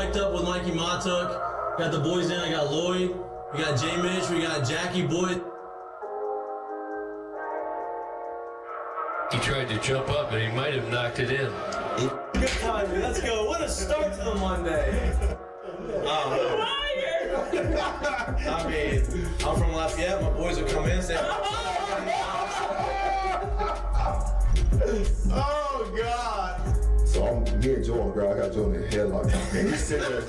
mic'd up with Mikey Mahtook. Got the boys in. I got Lloyd. We got J Mitch. We got Jackie Boyd. He tried to jump up, and he might have knocked it in. Good timing. Let's go. What a start to the Monday. I mean, I'm from Lafayette. My boys will come in and say, oh, God. So me and Joe on the ground. I got Joe in the headlock. And he's sitting there.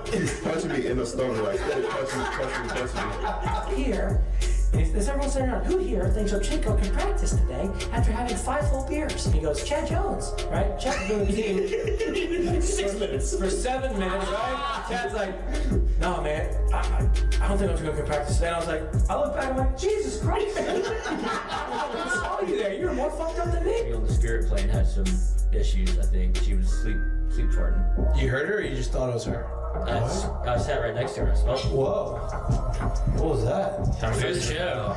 He's punching me in the stomach. Like, punching me. Here, there's everyone sitting around. Who here thinks Chico can practice today after having 5 full beers? And he goes, Chad Jones, right? Chad doing the game 6 minutes. For 7 minutes, right? Chad's like, no, man, I don't think Chico can practice today. And I was like, I look back, I'm like, Jesus Christ. I saw you there. You were more fucked up than me. On the spirit plane had some issues, I think. She was sleep farting. you heard her or you just thought it was her? I sat right next to her. Oh, Whoa. What was that? time for the show.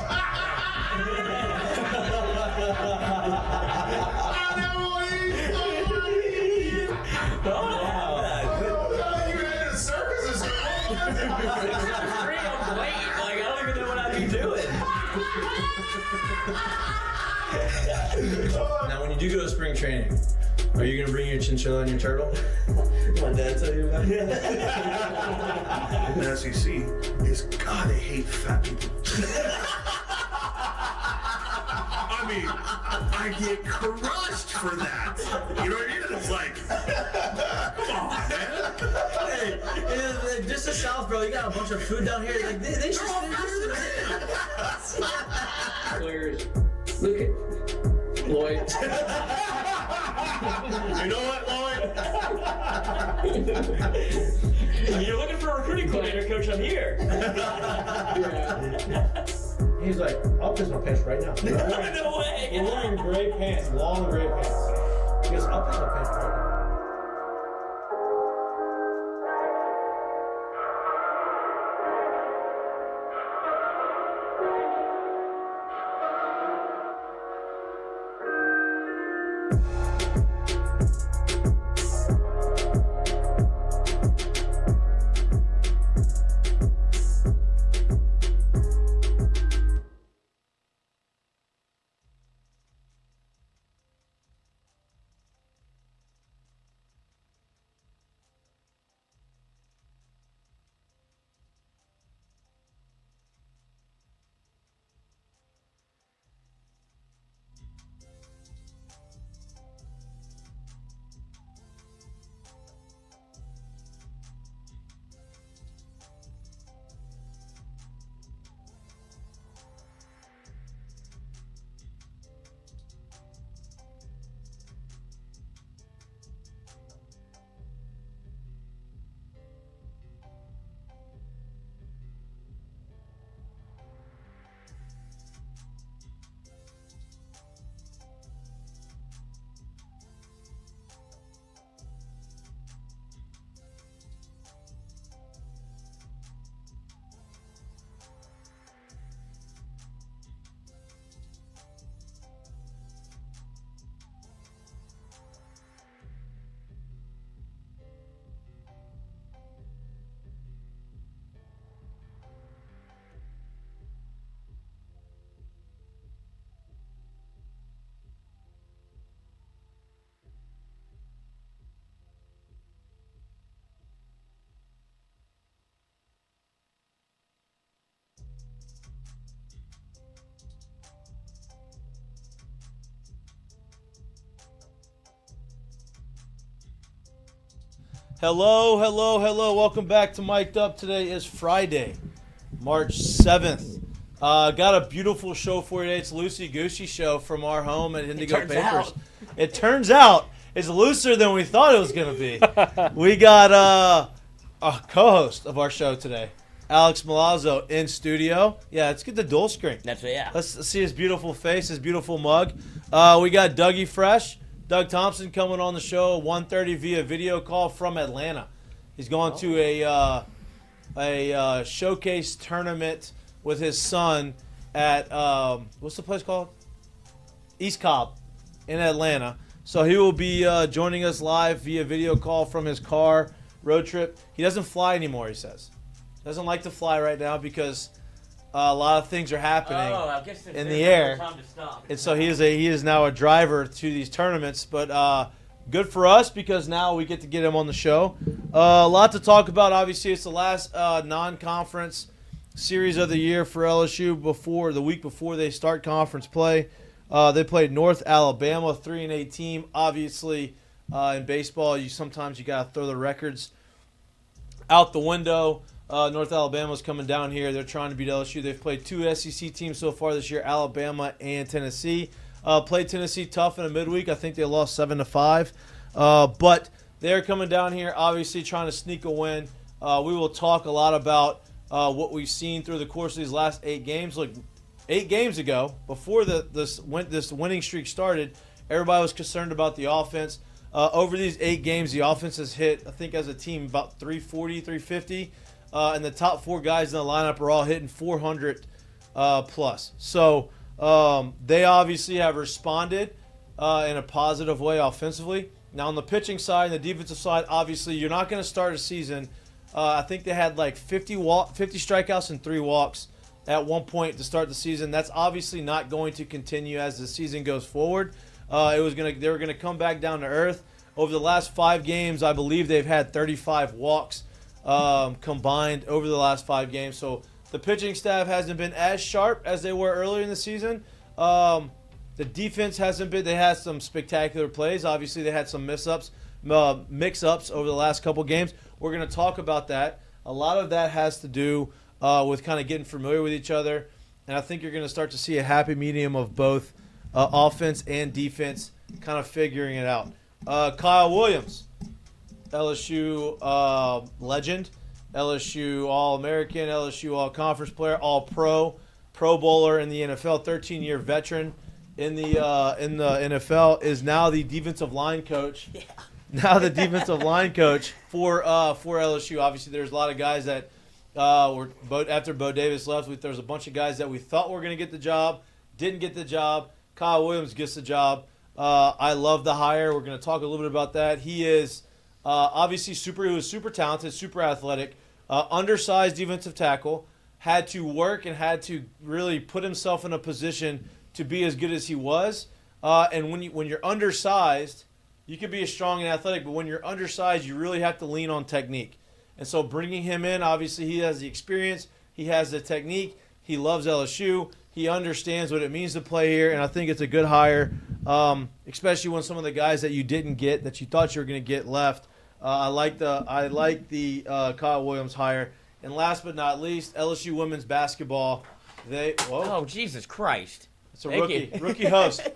Now, when you do go to spring training, are you going to bring your chinchilla and your turtle? My dad tell you about it? The SEC is, God, they hate fat people. I mean, I get crushed for that. You know what I mean? It's like, come on, man. Hey, just the South, bro. You got a bunch of food down here. Like they should Players, look at Lloyd. You know what, Lloyd? You're looking for a recruiting coordinator, coach. I'm here. He's like, I'll piss my pants right now. No way. We're wearing gray pants, long gray pants. He goes, I'll piss my pants right now. Hello. Welcome back to Mic'd Up. Today is Friday, March 7th. Got a beautiful show for you today. It's a loosey-goosey show from our home at Indigo Papers. It turns out it's looser than we thought it was going to be. We got a co-host of our show today, Alex Milazzo, in studio. Yeah, let's get the dual screen. That's what, yeah. Let's see his beautiful face, his beautiful mug. We got Dougie Fresh. Doug Thompson coming on the show 1:30 via video call from Atlanta. He's going to a showcase tournament with his son at what's the place called? East Cobb in Atlanta. So he will be joining us live via video call from his car road trip. He doesn't fly anymore, he says. Doesn't like to fly right now because a lot of things are happening in the air. And so he is now a driver to these tournaments. But good for us because now we get to get him on the show. A lot to talk about. Obviously, it's the last non-conference series of the year for LSU the week before they start conference play. They played North Alabama, 3-8 team. Obviously, in baseball, sometimes you got to throw the records out the window. North Alabama's coming down here. They're trying to beat LSU. They've played 2 SEC teams so far this year, Alabama and Tennessee. Played Tennessee tough in a midweek. I think they lost 7-5. But they're coming down here, obviously trying to sneak a win. We will talk a lot about what we've seen through the course of these last 8 games. Look, 8 games ago, before this winning streak started, everybody was concerned about the offense. Over these 8 games, the offense has hit, I think as a team, about 340, 350. And the top 4 guys in the lineup are all hitting 400 plus. So they obviously have responded in a positive way offensively. Now on the pitching side and the defensive side, obviously you're not going to start a season. I think they had like 50 strikeouts and 3 walks at one point to start the season. That's obviously not going to continue as the season goes forward. They were going to come back down to earth. Over the last 5 games, I believe they've had 35 walks combined over the last 5 games. So the pitching staff hasn't been as sharp as they were earlier in the season. The defense hasn't been. They had some spectacular plays. Obviously, they had some mix-ups over the last couple games. We're going to talk about that. A lot of that has to do with kind of getting familiar with each other. And I think you're going to start to see a happy medium of both offense and defense kind of figuring it out. Kyle Williams, LSU legend, LSU All-American, LSU All-Conference player, All-Pro, Pro Bowler in the NFL, 13-year veteran in the NFL, is now the defensive line coach. Yeah. Now the defensive line coach for LSU. Obviously, there's a lot of guys that after Bo Davis left, there's a bunch of guys that we thought were going to get the job, didn't get the job. Kyle Williams gets the job. I love the hire. We're going to talk a little bit about that. He is obviously he was super talented, super athletic, undersized defensive tackle, had to work and had to really put himself in a position to be as good as he was. And when you're undersized, you can be as strong and athletic, but when you're undersized, you really have to lean on technique. And so bringing him in, obviously he has the experience, he has the technique, he loves LSU, he understands what it means to play here, and I think it's a good hire, especially when some of the guys that you didn't get, that you thought you were going to get, left. I like the Kyle Williams hire. And last but not least, LSU women's basketball. Oh, Jesus Christ. It's a rookie host.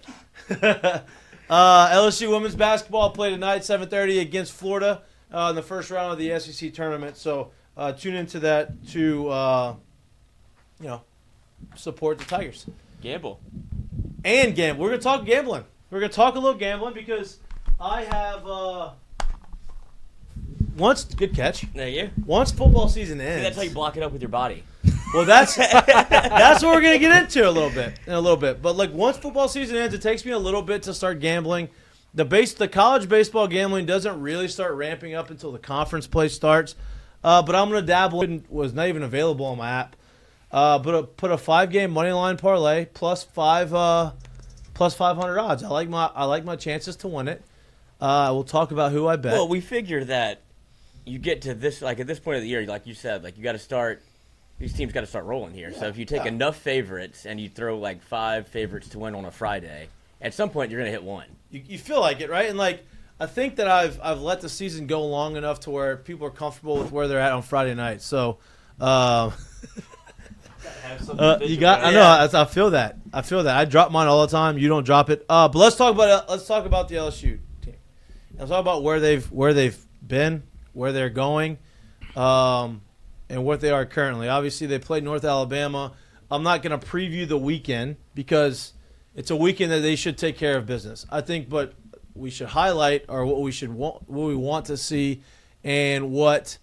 LSU women's basketball played tonight, 7:30 against Florida in the first round of the SEC tournament. So tune into that to support the Tigers. Gamble. And gamble. We're going to talk gambling. We're going to talk a little gambling because I have good catch. There you go. Once football season ends. That's how you block it up with your body. Well, that's what we're going to get into in a little bit. But like once football season ends, it takes me a little bit to start gambling. The college baseball gambling doesn't really start ramping up until the conference play starts. But I'm going to dabble. It was not even available on my app. But put a 5-game money line parlay plus 500 odds. I like my chances to win it. We'll talk about who I bet. Well, we figure that you get to this, like at this point of the year, like you said, like you got to start. These teams got to start rolling here. Yeah, so if you take enough favorites and you throw like 5 favorites to win on a Friday, at some point you're gonna hit one. You feel like it, right? And like I think that I've let the season go long enough to where people are comfortable with where they're at on Friday night. So. I know. I feel that. I drop mine all the time. You don't drop it. But let's talk about the LSU team. Let's talk about where they've been, where they're going, and what they are currently. Obviously, they played North Alabama. I'm not going to preview the weekend because it's a weekend that they should take care of business. I think, but we should highlight what we want to see, and what.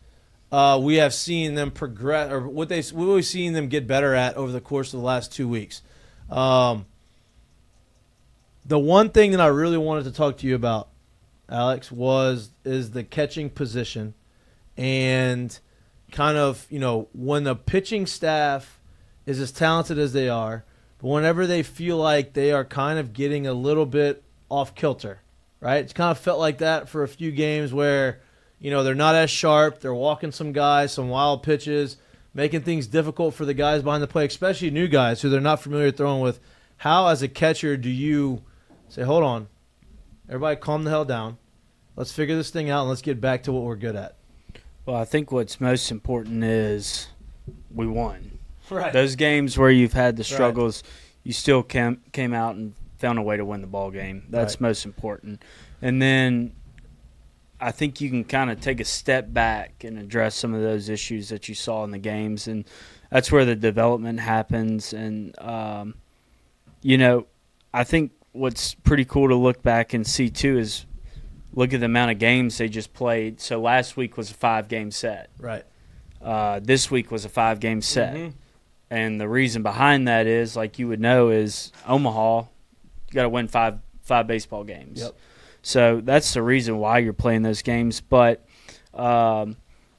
We have seen them progress, or what we've seen them get better at over the course of the last 2 weeks. The one thing that I really wanted to talk to you about, Alex, is the catching position and kind of, when the pitching staff is as talented as they are, but whenever they feel like they are kind of getting a little bit off kilter, right? It's kind of felt like that for a few games where, they're not as sharp. They're walking some guys, some wild pitches, making things difficult for the guys behind the plate, especially new guys who they're not familiar throwing with. How, as a catcher, do you say, hold on, everybody calm the hell down. Let's figure this thing out, and let's get back to what we're good at. Well, I think what's most important is we won. Right. Those games where you've had the struggles, you still came out and found a way to win the ball game. That's most important. And then I think you can kind of take a step back and address some of those issues that you saw in the games, and that's where the development happens. And, I think what's pretty cool to look back and see, too, is look at the amount of games they just played. So last week was a 5-game set. Right. This week was a 5-game set. Mm-hmm. And the reason behind that is, like you would know, is Omaha, you got to win five baseball games. Yep. So that's the reason why you're playing those games. But the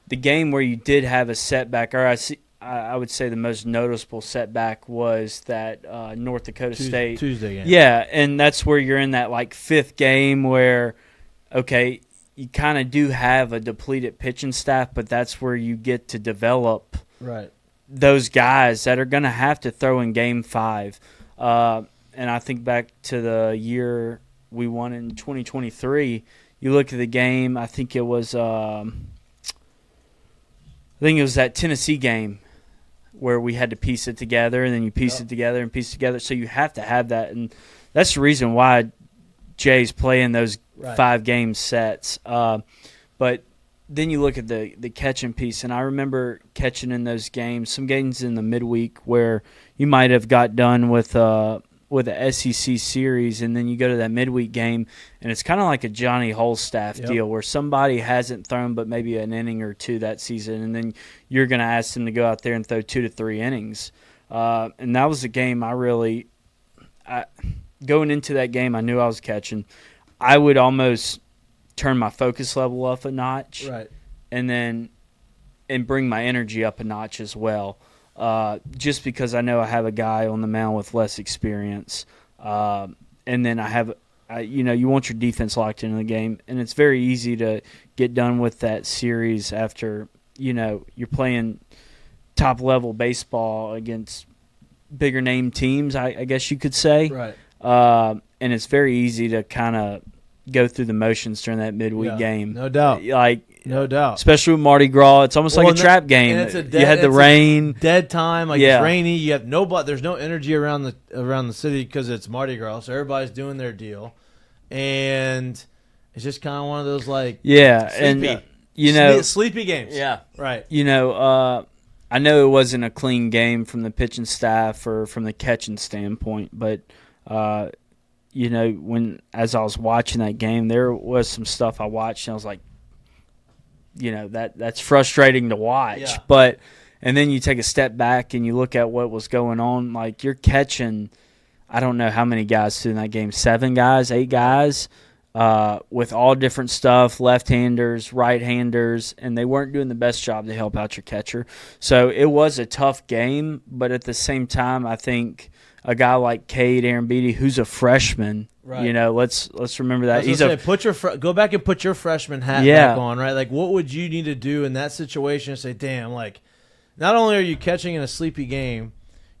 game where you did have a setback, or I would say the most noticeable setback was that North Dakota State Tuesday game. Yeah, and that's where you're in that like 5th game where, okay, you kind of do have a depleted pitching staff, but that's where you get to develop those guys that are going to have to throw in Game 5. And I think back to the year we won in 2023. You look at the game. I think it was that Tennessee game where we had to piece it together, and then you piece it together and piece it together. So you have to have that, and that's the reason why Jay's playing those 5-game sets. But then you look at the catching piece, and I remember catching in those games, some games in the midweek where you might have got done with a SEC series, and then you go to that midweek game, and it's kind of like a Johnny Holstaff deal where somebody hasn't thrown but maybe an inning or two that season, and then you're going to ask them to go out there and throw 2 to 3 innings. And that was a game going into that game, I knew I was catching. I would almost turn my focus level up a notch, and bring my energy up a notch as well. Just because I know I have a guy on the mound with less experience, and then you want your defense locked into the game, and it's very easy to get done with that series after you're playing top level baseball against bigger name teams, I guess you could say, and it's very easy to kind of go through the motions during that midweek game. No doubt. No doubt. Especially with Mardi Gras. It's almost like a trap game. You had the rain. Dead time. It's rainy. You have there's no energy around the city because it's Mardi Gras. So everybody's doing their deal. And it's just kind of one of those sleepy games. Yeah. Right. I know it wasn't a clean game from the pitching staff or from the catching standpoint, but as I was watching that game, there was some stuff I watched and I was like, that's frustrating to watch. But and then you take a step back and you look at what was going on. Like, you're catching, I don't know how many guys through that game, 7 guys, 8 guys, with all different stuff, left-handers, right-handers, and they weren't doing the best job to help out your catcher. So it was a tough game, but at the same time, I think a guy like Cade Aaron Beatty, who's a freshman, let's remember that. Go back and put your freshman hat back on, right? Like, what would you need to do in that situation to say, damn, like, not only are you catching in a sleepy game,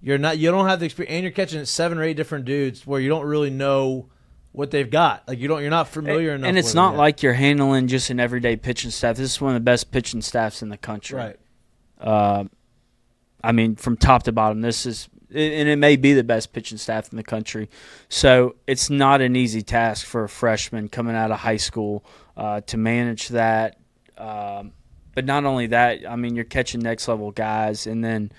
you don't have the experience, and you're catching 7 or 8 different dudes where you don't really know what they've got. Like, you're not familiar enough. And it's not like you're handling just an everyday pitching staff. This is one of the best pitching staffs in the country. Right. From top to bottom, this is. And it may be the best pitching staff in the country. So it's not an easy task for a freshman coming out of high school to manage that. But not only that, you're catching next-level guys. And then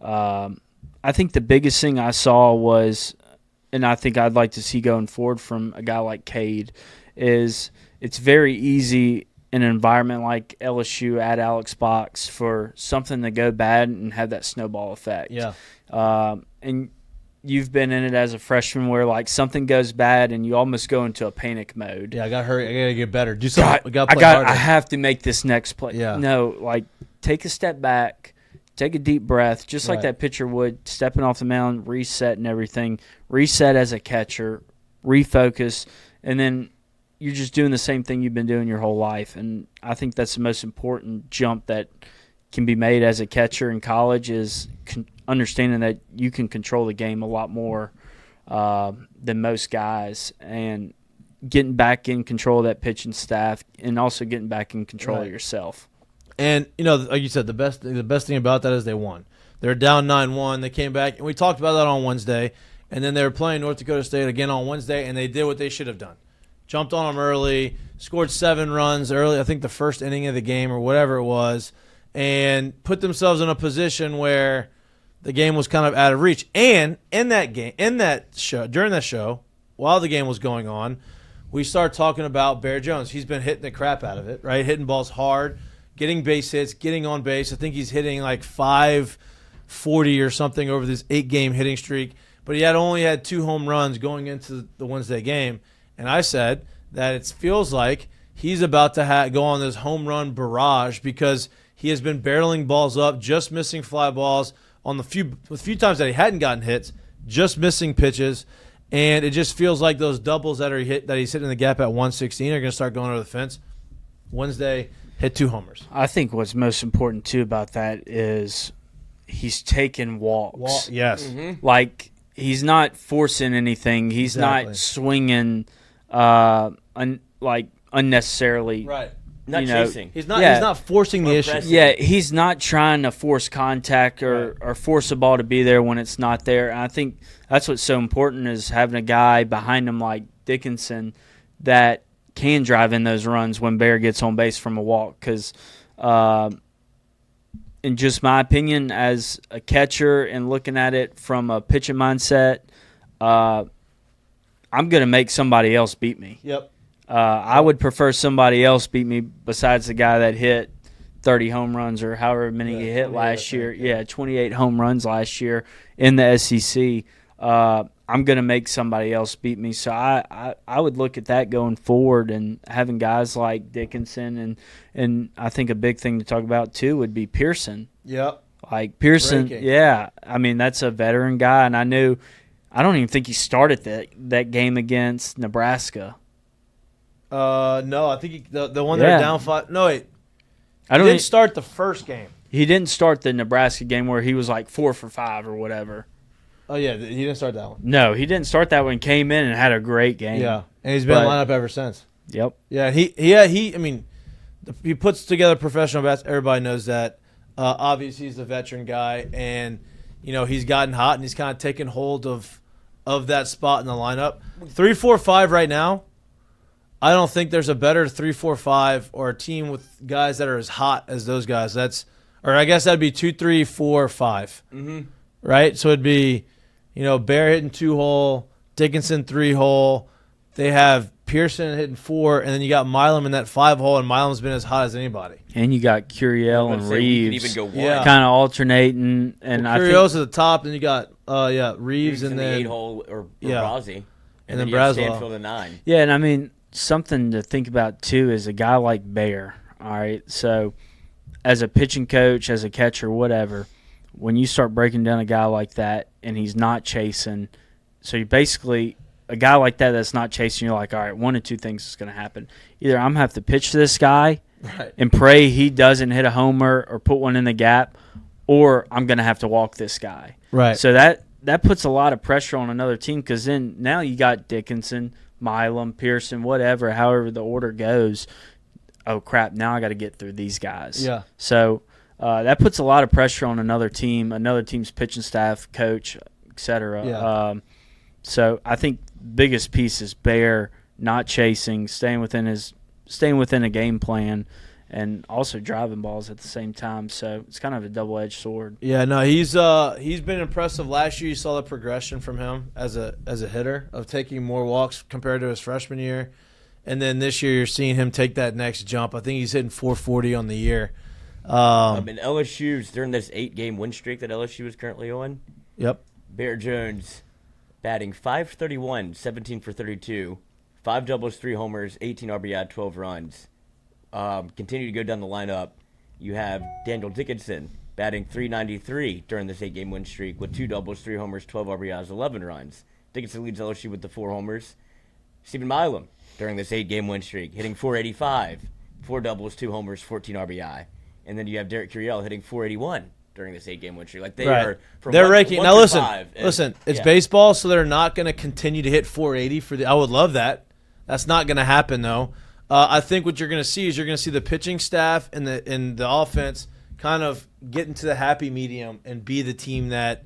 I think the biggest thing I saw was, and I think I'd like to see going forward from a guy like Cade, is it's very easy in an environment like LSU at Alex Box for something to go bad and have that snowball effect. Yeah. And you've been in it as a freshman where like something goes bad and you almost go into a panic mode. Yeah, I got to hurry. I got to get better. Do something. I have to make this next play. Yeah. No, like take a step back, take a deep breath, just like that pitcher would, stepping off the mound, reset and everything. Reset as a catcher, refocus, and then you're just doing the same thing you've been doing your whole life. And I think that's the most important jump that can be made as a catcher in college is understanding that you can control the game a lot more than most guys, and getting back in control of that pitching staff, and also getting back in control of yourself. And like you said, the best thing about that is they won. They're down 9-1. They came back, and we talked about that on Wednesday. And then they were playing North Dakota State again on Wednesday, and they did what they should have done. Jumped on them early, scored 7 runs early, I think the first inning of the game or whatever it was, and put themselves in a position where the game was kind of out of reach. And during that show, while the game was going on, we started talking about Bear Jones. He's been hitting the crap out of it, right? Hitting balls hard, getting base hits, getting on base. I think he's hitting like 540 or something over this 8-game hitting streak. But he only had 2 home runs going into the Wednesday game. And I said that it feels like he's about to go on this home run barrage because he has been barreling balls up, just missing fly balls on the few times that he hadn't gotten hits, just missing pitches. And it just feels like those doubles that he's hitting the gap at 116 are going to start going over the fence. Wednesday, hit 2 homers. I think what's most important, too, about that is he's taking walks. Yes. Mm-hmm. Like, he's not forcing anything. He's not swinging unnecessarily. Right. Not chasing. He's not forcing the issue. Yeah, he's not trying to force contact or force a ball to be there when it's not there. And I think that's what's so important is having a guy behind him like Dickinson that can drive in those runs when Bear gets on base from a walk. Because in just my opinion, as a catcher and looking at it from a pitching mindset, I'm going to make somebody else beat me. Yep. I would prefer somebody else beat me besides the guy that hit 30 home runs or however many he hit last year. Yeah, 28 home runs last year in the SEC. I'm going to make somebody else beat me. So I would look at that going forward, and having guys like Dickinson and I think a big thing to talk about too would be Pearson. Yep. Like Pearson, Breaking. yeah. I mean, that's a veteran guy, and I don't even think he started that game against Nebraska. No, I think the one they're down 5. No, wait. He didn't start the first game. He didn't start the Nebraska game where he was like 4 for 5 or whatever. Oh yeah, he didn't start that one. No, he didn't start that one. Came in and had a great game. Yeah, and he's been lined up ever since. Yep. Yeah, he puts together professional bats. Everybody knows that. Obviously, he's the veteran guy, and he's gotten hot and he's kind of taken hold of that spot in the lineup. 3-4-5 right now. I don't think there's a better 3-4-5 or a team with guys that are as hot as those guys. I guess that'd be 2-3-4-5. Mm-hmm. Right? So it'd be, Bear hitting 2-hole, Dickinson 3-hole. They have Pearson hitting 4, and then you got Milam in that 5-hole, and Milam's been as hot as anybody. And you got Curiel and Reeves. Even go 1. Yeah. Kind of alternating. And Curiel's at the top, and you got Reeves and in then the 8-hole or Brazzi. And then you have Braswell. Stanfield at 9. Yeah, and I mean, something to think about too is a guy like Bear. All right, so as a pitching coach, as a catcher, whatever, when you start breaking down a guy like that and he's not chasing, so you basically a guy like that's not chasing, you're like, all right, 1 of 2 things is going to happen. Either I'm going to have to pitch to this guy and pray he doesn't hit a homer or put one in the gap, or I'm going to have to walk this guy. Right. So that puts a lot of pressure on another team, because then now you got Dickinson, Milam, Pearson, whatever, however the order goes. Oh, crap, now I got to get through these guys. Yeah. So that puts a lot of pressure on another team's pitching staff, coach, et cetera. Yeah. So I think biggest piece is Bear not chasing, staying within a game plan, and also driving balls at the same time. So it's kind of a double-edged sword. Yeah, no, he's been impressive. Last year you saw the progression from him as a hitter of taking more walks compared to his freshman year. And then this year you're seeing him take that next jump. I think he's hitting 440 on the year. LSU's during this 8-game win streak that LSU is currently on. Yep. Bear Jones batting .531, 17 for 32, 5 doubles, 3 homers, 18 RBI, 12 runs. Continue to go down the lineup. You have Daniel Dickinson batting .393 during this 8-game win streak with 2 doubles, 3 homers, 12 RBIs, 11 runs. Dickinson leads LSU with the 4 homers. Stephen Milam during this 8-game win streak hitting .485, 4 doubles, 2 homers, 14 RBI. And then you have Derek Curiel hitting .481 during this 8-game win streak. Like they're ranking. Now listen, it's yeah. baseball, so they're not going to continue to hit 480 for the. I would love that. That's not going to happen though. I think what you're going to see is you're going to see the pitching staff and the offense kind of get into the happy medium and be the team that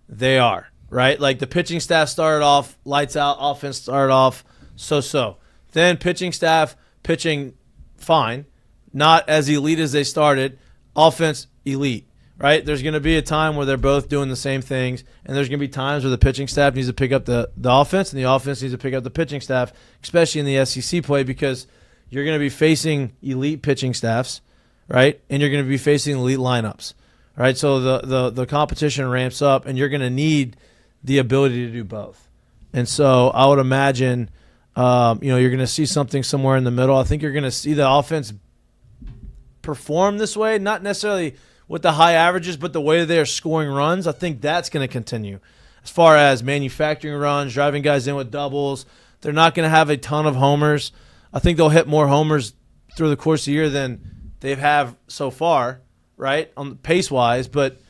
they are. Right, like the pitching staff started off lights out, offense started off so. Then pitching staff pitching fine, not as elite as they started. Offense elite. Right? There's going to be a time where they're both doing the same things, and there's going to be times where the pitching staff needs to pick up the offense, and the offense needs to pick up the pitching staff, especially in the SEC play, because you're going to be facing elite pitching staffs, right? And you're going to be facing elite lineups, right? So the competition ramps up, and you're going to need the ability to do both. And so I would imagine, you're going to see something somewhere in the middle. I think you're going to see the offense perform this way, not necessarily with the high averages, but the way they are scoring runs, I think that's going to continue. As far as manufacturing runs, driving guys in with doubles, they're not going to have a ton of homers. I think they'll hit more homers through the course of the year than they've have so far, right, on pace-wise. But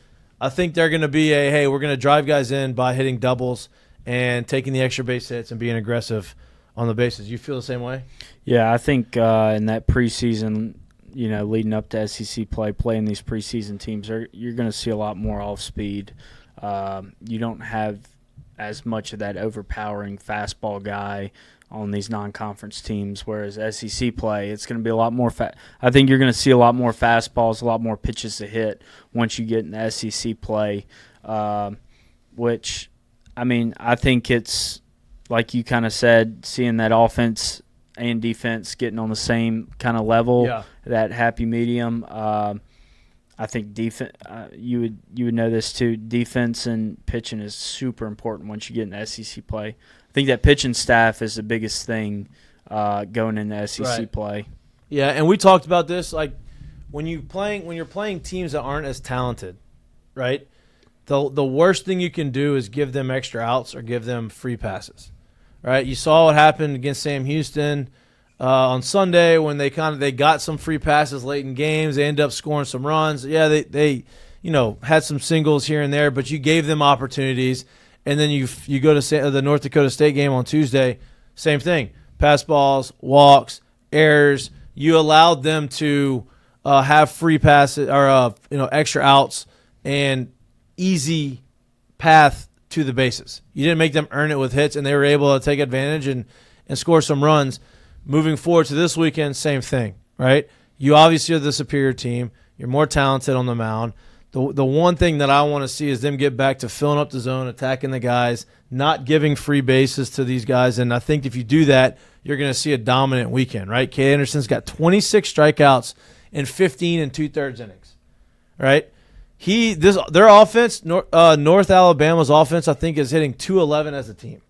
I think they're going to be hey, we're going to drive guys in by hitting doubles and taking the extra base hits and being aggressive on the bases. You feel the same way? Yeah, I think in that preseason – leading up to SEC playing these preseason teams, you're going to see a lot more off speed. You don't have as much of that overpowering fastball guy on these non-conference teams, whereas SEC play, it's going to be a lot more I think you're going to see a lot more fastballs, a lot more pitches to hit once you get in the SEC play, which, I think it's, like you kind of said, seeing that offense and defense getting on the same kind of level, that happy medium. I think defense. You would know this too. Defense and pitching is super important once you get into SEC play. I think that pitching staff is the biggest thing going into SEC play. Yeah, and we talked about this. Like when you're playing teams that aren't as talented, right? The worst thing you can do is give them extra outs or give them free passes. Right, you saw what happened against Sam Houston on Sunday when they got some free passes late in games. They ended up scoring some runs. Yeah, they had some singles here and there, but you gave them opportunities. And then you go to the North Dakota State game on Tuesday, same thing: pass balls, walks, errors. You allowed them to have free passes or extra outs and easy path to the bases. You didn't make them earn it with hits, and they were able to take advantage and score some runs. Moving forward to this weekend, same thing, right? You obviously are the superior team. You're more talented on the mound. The one thing that I want to see is them get back to filling up the zone, attacking the guys, not giving free bases to these guys. And I think if you do that, you're going to see a dominant weekend, right? Kate Anderson's got 26 strikeouts in 15 2/3 innings, right? Their offense, North Alabama's offense, I think is hitting .211 as a team.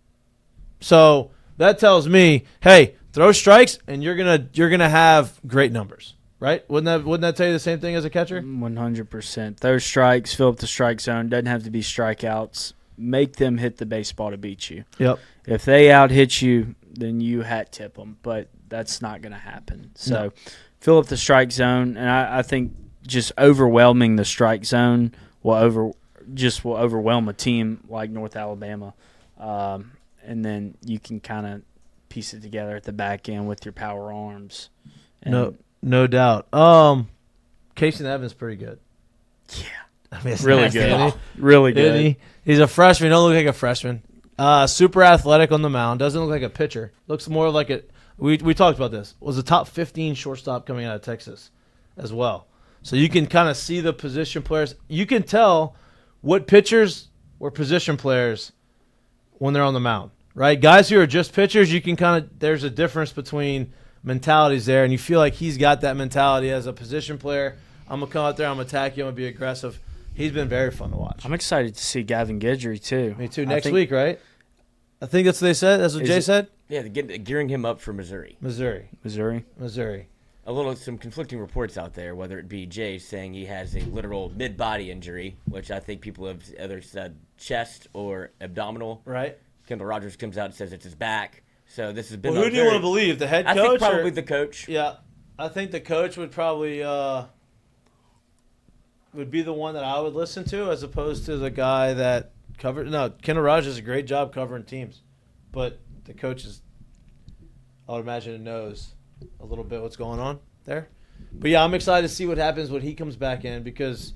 So that tells me, hey, throw strikes and you're gonna have great numbers, right? Wouldn't that tell you the same thing as a catcher? 100%. Those strikes, fill up the strike zone. Doesn't have to be strikeouts. Make them hit the baseball to beat you. Yep. If they out hit you, then you hat tip them, but that's not going to happen. So fill up the strike zone, and I think just overwhelming the strike zone will overwhelm a team like North Alabama, and then you can kind of piece it together at the back end with your power arms. And no doubt. Casey Evans pretty good. Yeah, it's really nasty, good, isn't he? really good. Isn't he? He's a freshman. He don't look like a freshman. Super athletic on the mound. Doesn't look like a pitcher. Looks more like a. We talked about this. Was a top 15 shortstop coming out of Texas, as well. So you can kind of see the position players. You can tell what pitchers were position players when they're on the mound, right? Guys who are just pitchers, you can there's a difference between mentalities there, and you feel like he's got that mentality as a position player. I'm going to come out there, I'm going to attack you, I'm going to be aggressive. He's been very fun to watch. I'm excited to see Gavin Guidry, too. Me too. Next week, right? I think that's what they said. That's what Jay said. Yeah, gearing him up for Missouri. Missouri. Some conflicting reports out there, whether it be Jay saying he has a literal mid-body injury, which I think people have either said chest or abdominal. Right. Kendall Rogers comes out and says it's his back. So this has been. Well, who do you want to believe? The head coach? I think probably the coach. Yeah, I think the coach would probably would be the one that I would listen to, as opposed to the guy that covered. No, Kendall Rogers does a great job covering teams, but the coach is, I would imagine, knows a little bit what's going on there. But yeah, I'm excited to see what happens when he comes back in, because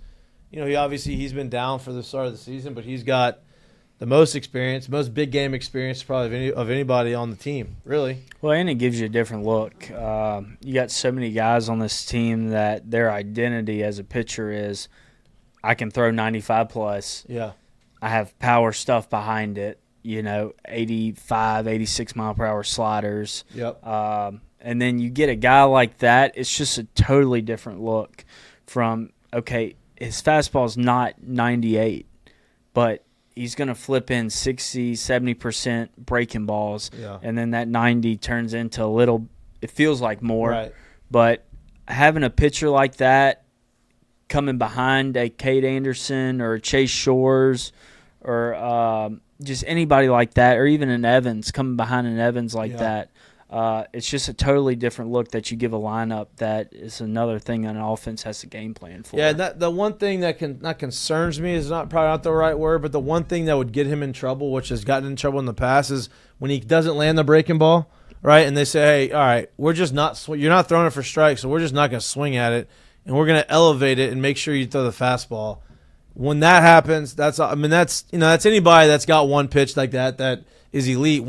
he's been down for the start of the season, but he's got the most experience, most big game experience probably of anybody on the team, really. Well, and it gives you a different look. You got so many guys on this team that their identity as a pitcher is, I can throw 95 plus. Yeah. I have power stuff behind it, 85, 86 mile per hour sliders. Yep. And then you get a guy like that, it's just a totally different look from, okay, his fastball's not 98, but he's going to flip in 60, 70% breaking balls, and then that 90 turns into a little – it feels like more. Right. But having a pitcher like that coming behind a Cade Anderson or a Chase Shores or just anybody like that, or even an Evans, coming behind an Evans like that, it's just a totally different look that you give a lineup that is another thing an offense has to game plan for. Yeah, the one thing that not concerns me is probably not the right word, but the one thing that would get him in trouble, which has gotten in trouble in the past, is when he doesn't land the breaking ball, right? And they say, hey, all right, we're just not you're not throwing it for strikes, so we're just not going to swing at it, and we're going to elevate it and make sure you throw the fastball. When that happens, that's anybody that's got one pitch like that is elite.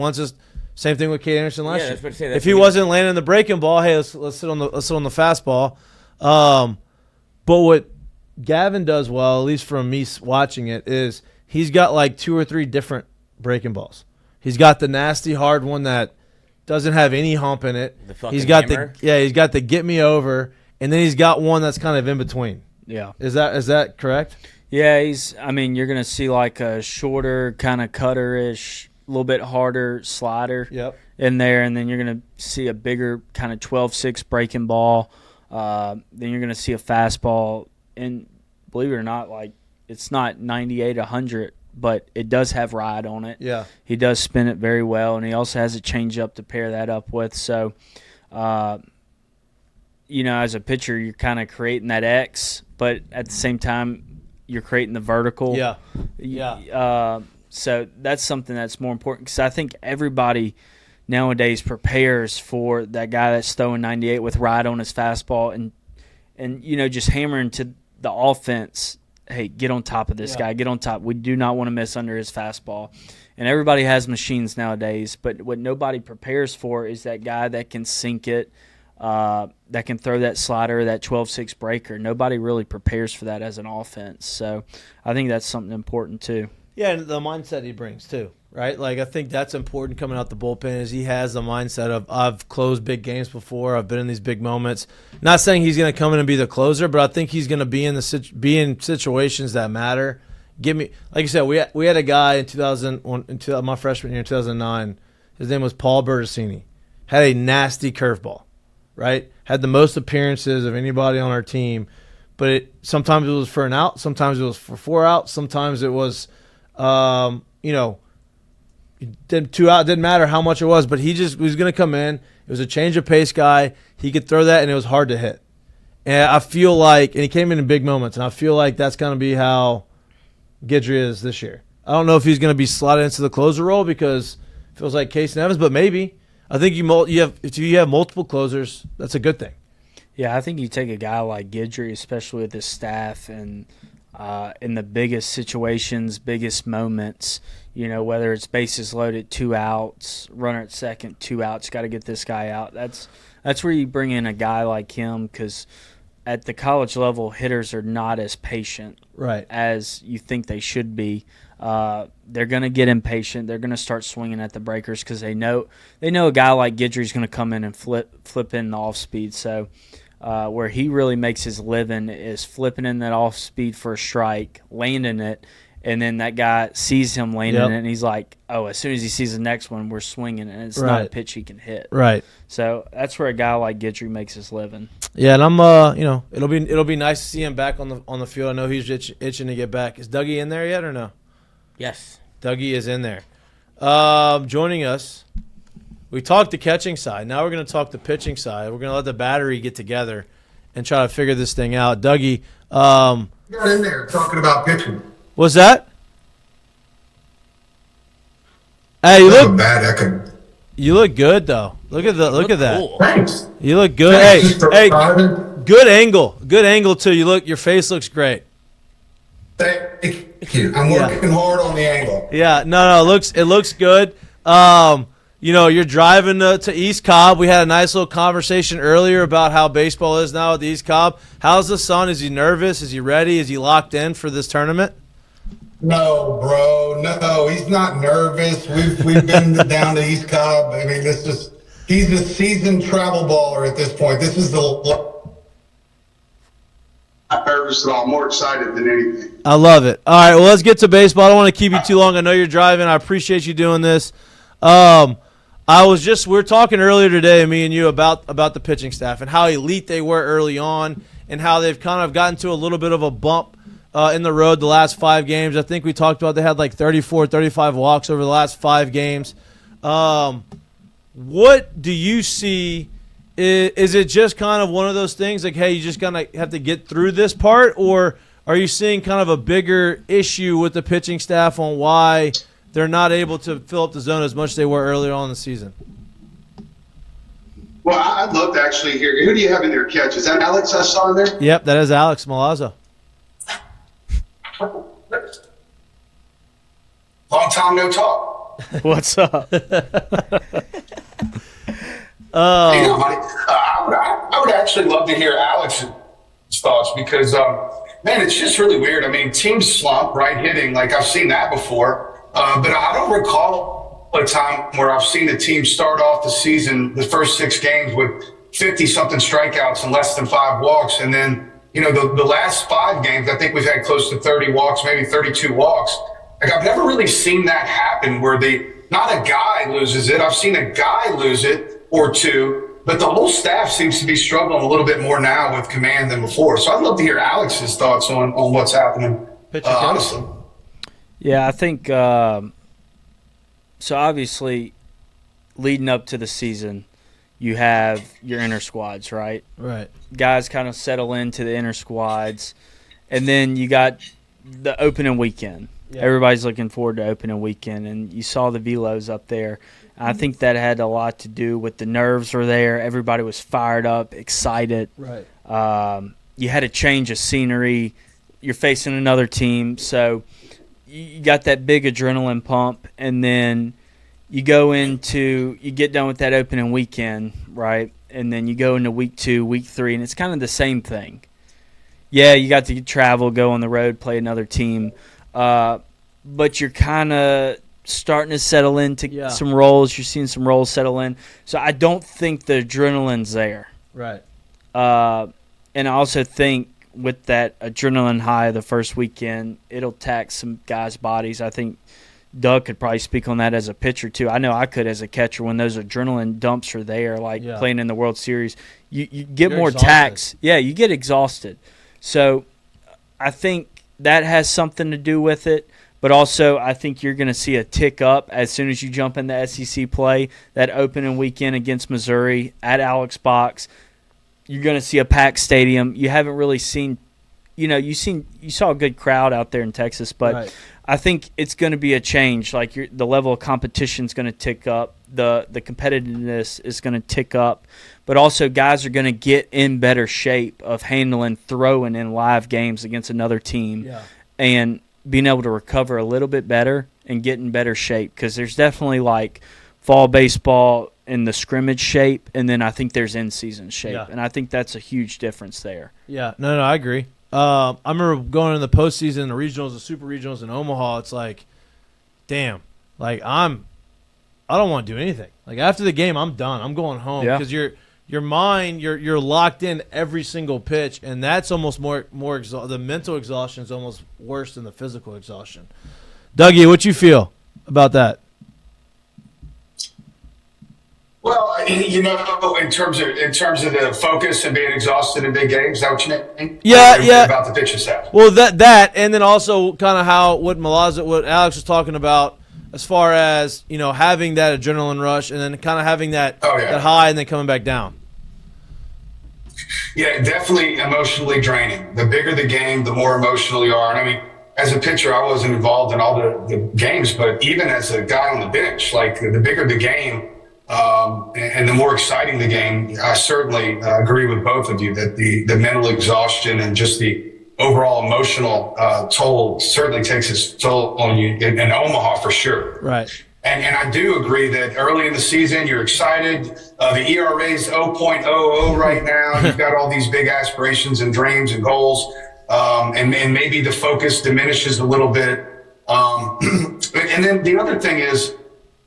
Same thing with Cade Anderson last year. If he wasn't landing the breaking ball, hey, let's sit on the fastball. But what Gavin does well, at least from me watching it, is he's got like 2 or 3 different breaking balls. He's got the nasty hard one that doesn't have any hump in it. He's got the get me over, and then he's got one that's kind of in between. Yeah. Is that correct? Yeah, you're going to see like a shorter kind of cutter-ish, a little bit harder slider in there, and then you're going to see a bigger kind of 12-6 breaking ball. Then you're going to see a fastball, and believe it or not, like it's not 98, 100, but it does have ride on it. Yeah. He does spin it very well, and he also has a changeup to pair that up with. So, as a pitcher, you're kind of creating that X, but at the same time, you're creating the vertical. Yeah. Yeah. So that's something that's more important, because I think everybody nowadays prepares for that guy that's throwing 98 with ride on his fastball and just hammering to the offense, hey, get on top of this guy, get on top. We do not want to miss under his fastball. And everybody has machines nowadays, but what nobody prepares for is that guy that can sink it, that can throw that slider, that 12-6 breaker. Nobody really prepares for that as an offense. So I think that's something important too. Yeah, and the mindset he brings too, right? Like, I think that's important coming out the bullpen, is he has the mindset of, I've closed big games before, I've been in these big moments. Not saying he's going to come in and be the closer, but I think he's going to be in situations that matter. Like you said, we had a guy in my freshman year in 2009. His name was Paul Bertocini. Had a nasty curveball, right? Had the most appearances of anybody on our team, but sometimes it was for an out, sometimes it was for 4 outs, sometimes it was. Did 2 out, didn't matter how much it was, but he was going to come in. It was a change of pace guy. He could throw that, and it was hard to hit. And I feel like, and he came in big moments, and I feel like that's going to be how Guidry is this year. I don't know if he's going to be slotted into the closer role, because it feels like Case and Evans, but maybe. I think if you have multiple closers, that's a good thing. Yeah, I think you take a guy like Guidry, especially with his staff, and in the biggest situations, biggest moments, whether it's bases loaded, 2 outs, runner at second, 2 outs, got to get this guy out. That's where you bring in a guy like him, because at the college level, hitters are not as patient as you think they should be. They're going to get impatient. They're going to start swinging at the breakers, because they know a guy like Guidry is going to come in and flip in the off speed. So where he really makes his living is flipping in that off speed for a strike, landing it, And then that guy sees him landing Yep. it, and he's like, oh, as soon as he sees the next one, we're swinging, and it's not a Right. pitch he can hit. Right. So that's where a guy like Guidry makes his living. Yeah, and I'm it'll be nice to see him back on the field. I know he's itching to get back. Is Dougie in there yet or no? Yes. Dougie is in there. Joining us, we talked the catching side. Now we're going to talk the pitching side. We're going to let the battery get together and try to figure this thing out. Dougie, Got in there talking about pitching. what's that? Hey, you look good though. Look at that. Cool. Thanks. You look good. Thanks for Hey, driving. good angle. Good angle too. Your face looks great. Thank you. I'm working hard on the angle. Yeah, no, it looks good. You're driving to East Cobb. We had a nice little conversation earlier about how baseball is now at the East Cobb. How's the son? Is he nervous? Is he ready? Is he locked in for this tournament? No, bro. No, he's not nervous. We've been down to East Cobb. I mean, he's a seasoned travel baller at this point. This is not nervous at all. I'm more excited than anything. I love it. All right, well, let's get to baseball. I don't want to keep you too long. I know you're driving. I appreciate you doing this. We were talking earlier today, me and you, about the pitching staff and how elite they were early on and how they've kind of gotten to a little bit of a bump in the road the last 5 games. I think we talked about they had like 34, 35 walks over the last 5 games. What do you see? Is it just kind of one of those things like, hey, you just gonna have to get through this part, or are you seeing kind of a bigger issue with the pitching staff on why they're not able to fill up the zone as much as they were earlier on in the season? Well, I'd love to actually hear. Who do you have in your catch? Is that Alex I saw in there? Yep, that is Alex Milazzo. Long time no talk. What's up? Hey, buddy. I would actually love to hear Alex's thoughts because, man, it's just really weird. I mean, teams slump, right? Hitting, like I've seen that before. But I don't recall a time where I've seen a team start off the season, the first 6 games, with 50-something strikeouts and less than 5 walks. And then, the last 5 games, I think we've had close to 30 walks, maybe 32 walks. Like, I've never really seen that happen where not a guy loses it. I've seen a guy lose it or 2, but the whole staff seems to be struggling a little bit more now with command than before. So I'd love to hear Alex's thoughts on what's happening, honestly. Yeah, I think so obviously leading up to the season, you have your inner squads, right? Right. Guys kind of settle into the inner squads, and then you got the opening weekend. Yeah. Everybody's looking forward to opening weekend, and you saw the velos up there. I think that had a lot to do with the nerves were there. Everybody was fired up, excited. Right. You had a change of scenery. You're facing another team, so you got that big adrenaline pump, and then you get done with that opening weekend, right? And then you go into week 2, week 3, and it's kind of the same thing. Yeah, you got to travel, go on the road, play another team, but you're kind of starting to settle into some roles. You're seeing some roles settle in. So I don't think the adrenaline's there. Right. And I also think with that adrenaline high the first weekend, it'll tax some guys' bodies. I think Doug could probably speak on that as a pitcher too. I know I could as a catcher when those adrenaline dumps are there, like playing in the World Series. You get more tax. Yeah, you get exhausted. So I think that has something to do with it. But also I think you're going to see a tick up as soon as you jump in the SEC play, that opening weekend against Missouri at Alex Box. You're going to see a packed stadium. You haven't really seen you saw a good crowd out there in Texas, but right. I think it's going to be a change. Like the level of competition is going to tick up. The competitiveness is going to tick up. But also guys are going to get in better shape of throwing in live games against another team and being able to recover a little bit better and get in better shape. Because there's definitely like fall baseball in the scrimmage shape, and then I think there's in-season shape. Yeah. And I think that's a huge difference there. Yeah, no, I agree. I remember going in the postseason, the regionals, the super regionals in Omaha. It's like, damn, like I don't want to do anything. Like after the game, I'm done. I'm going home because you're your mind, you're locked in every single pitch, and that's almost more the mental exhaustion is almost worse than the physical exhaustion. Dougie, what you feel about that? Well, in terms of the focus and being exhausted in big games, is that what you mean? Yeah. About the pitching staff. Well, that, and then also kind of how what Alex was talking about, as far as having that adrenaline rush, and then kind of having that high, and then coming back down. Yeah, definitely emotionally draining. The bigger the game, the more emotional you are. And I mean, as a pitcher, I wasn't involved in all the games, but even as a guy on the bench, like the bigger the game. And the more exciting the game, I certainly agree with both of you that the mental exhaustion and just the overall emotional toll certainly takes its toll on you in Omaha for sure. Right. And I do agree that early in the season, you're excited. The ERA is 0.00 right now. You've got all these big aspirations and dreams and goals. And maybe the focus diminishes a little bit. And then the other thing is,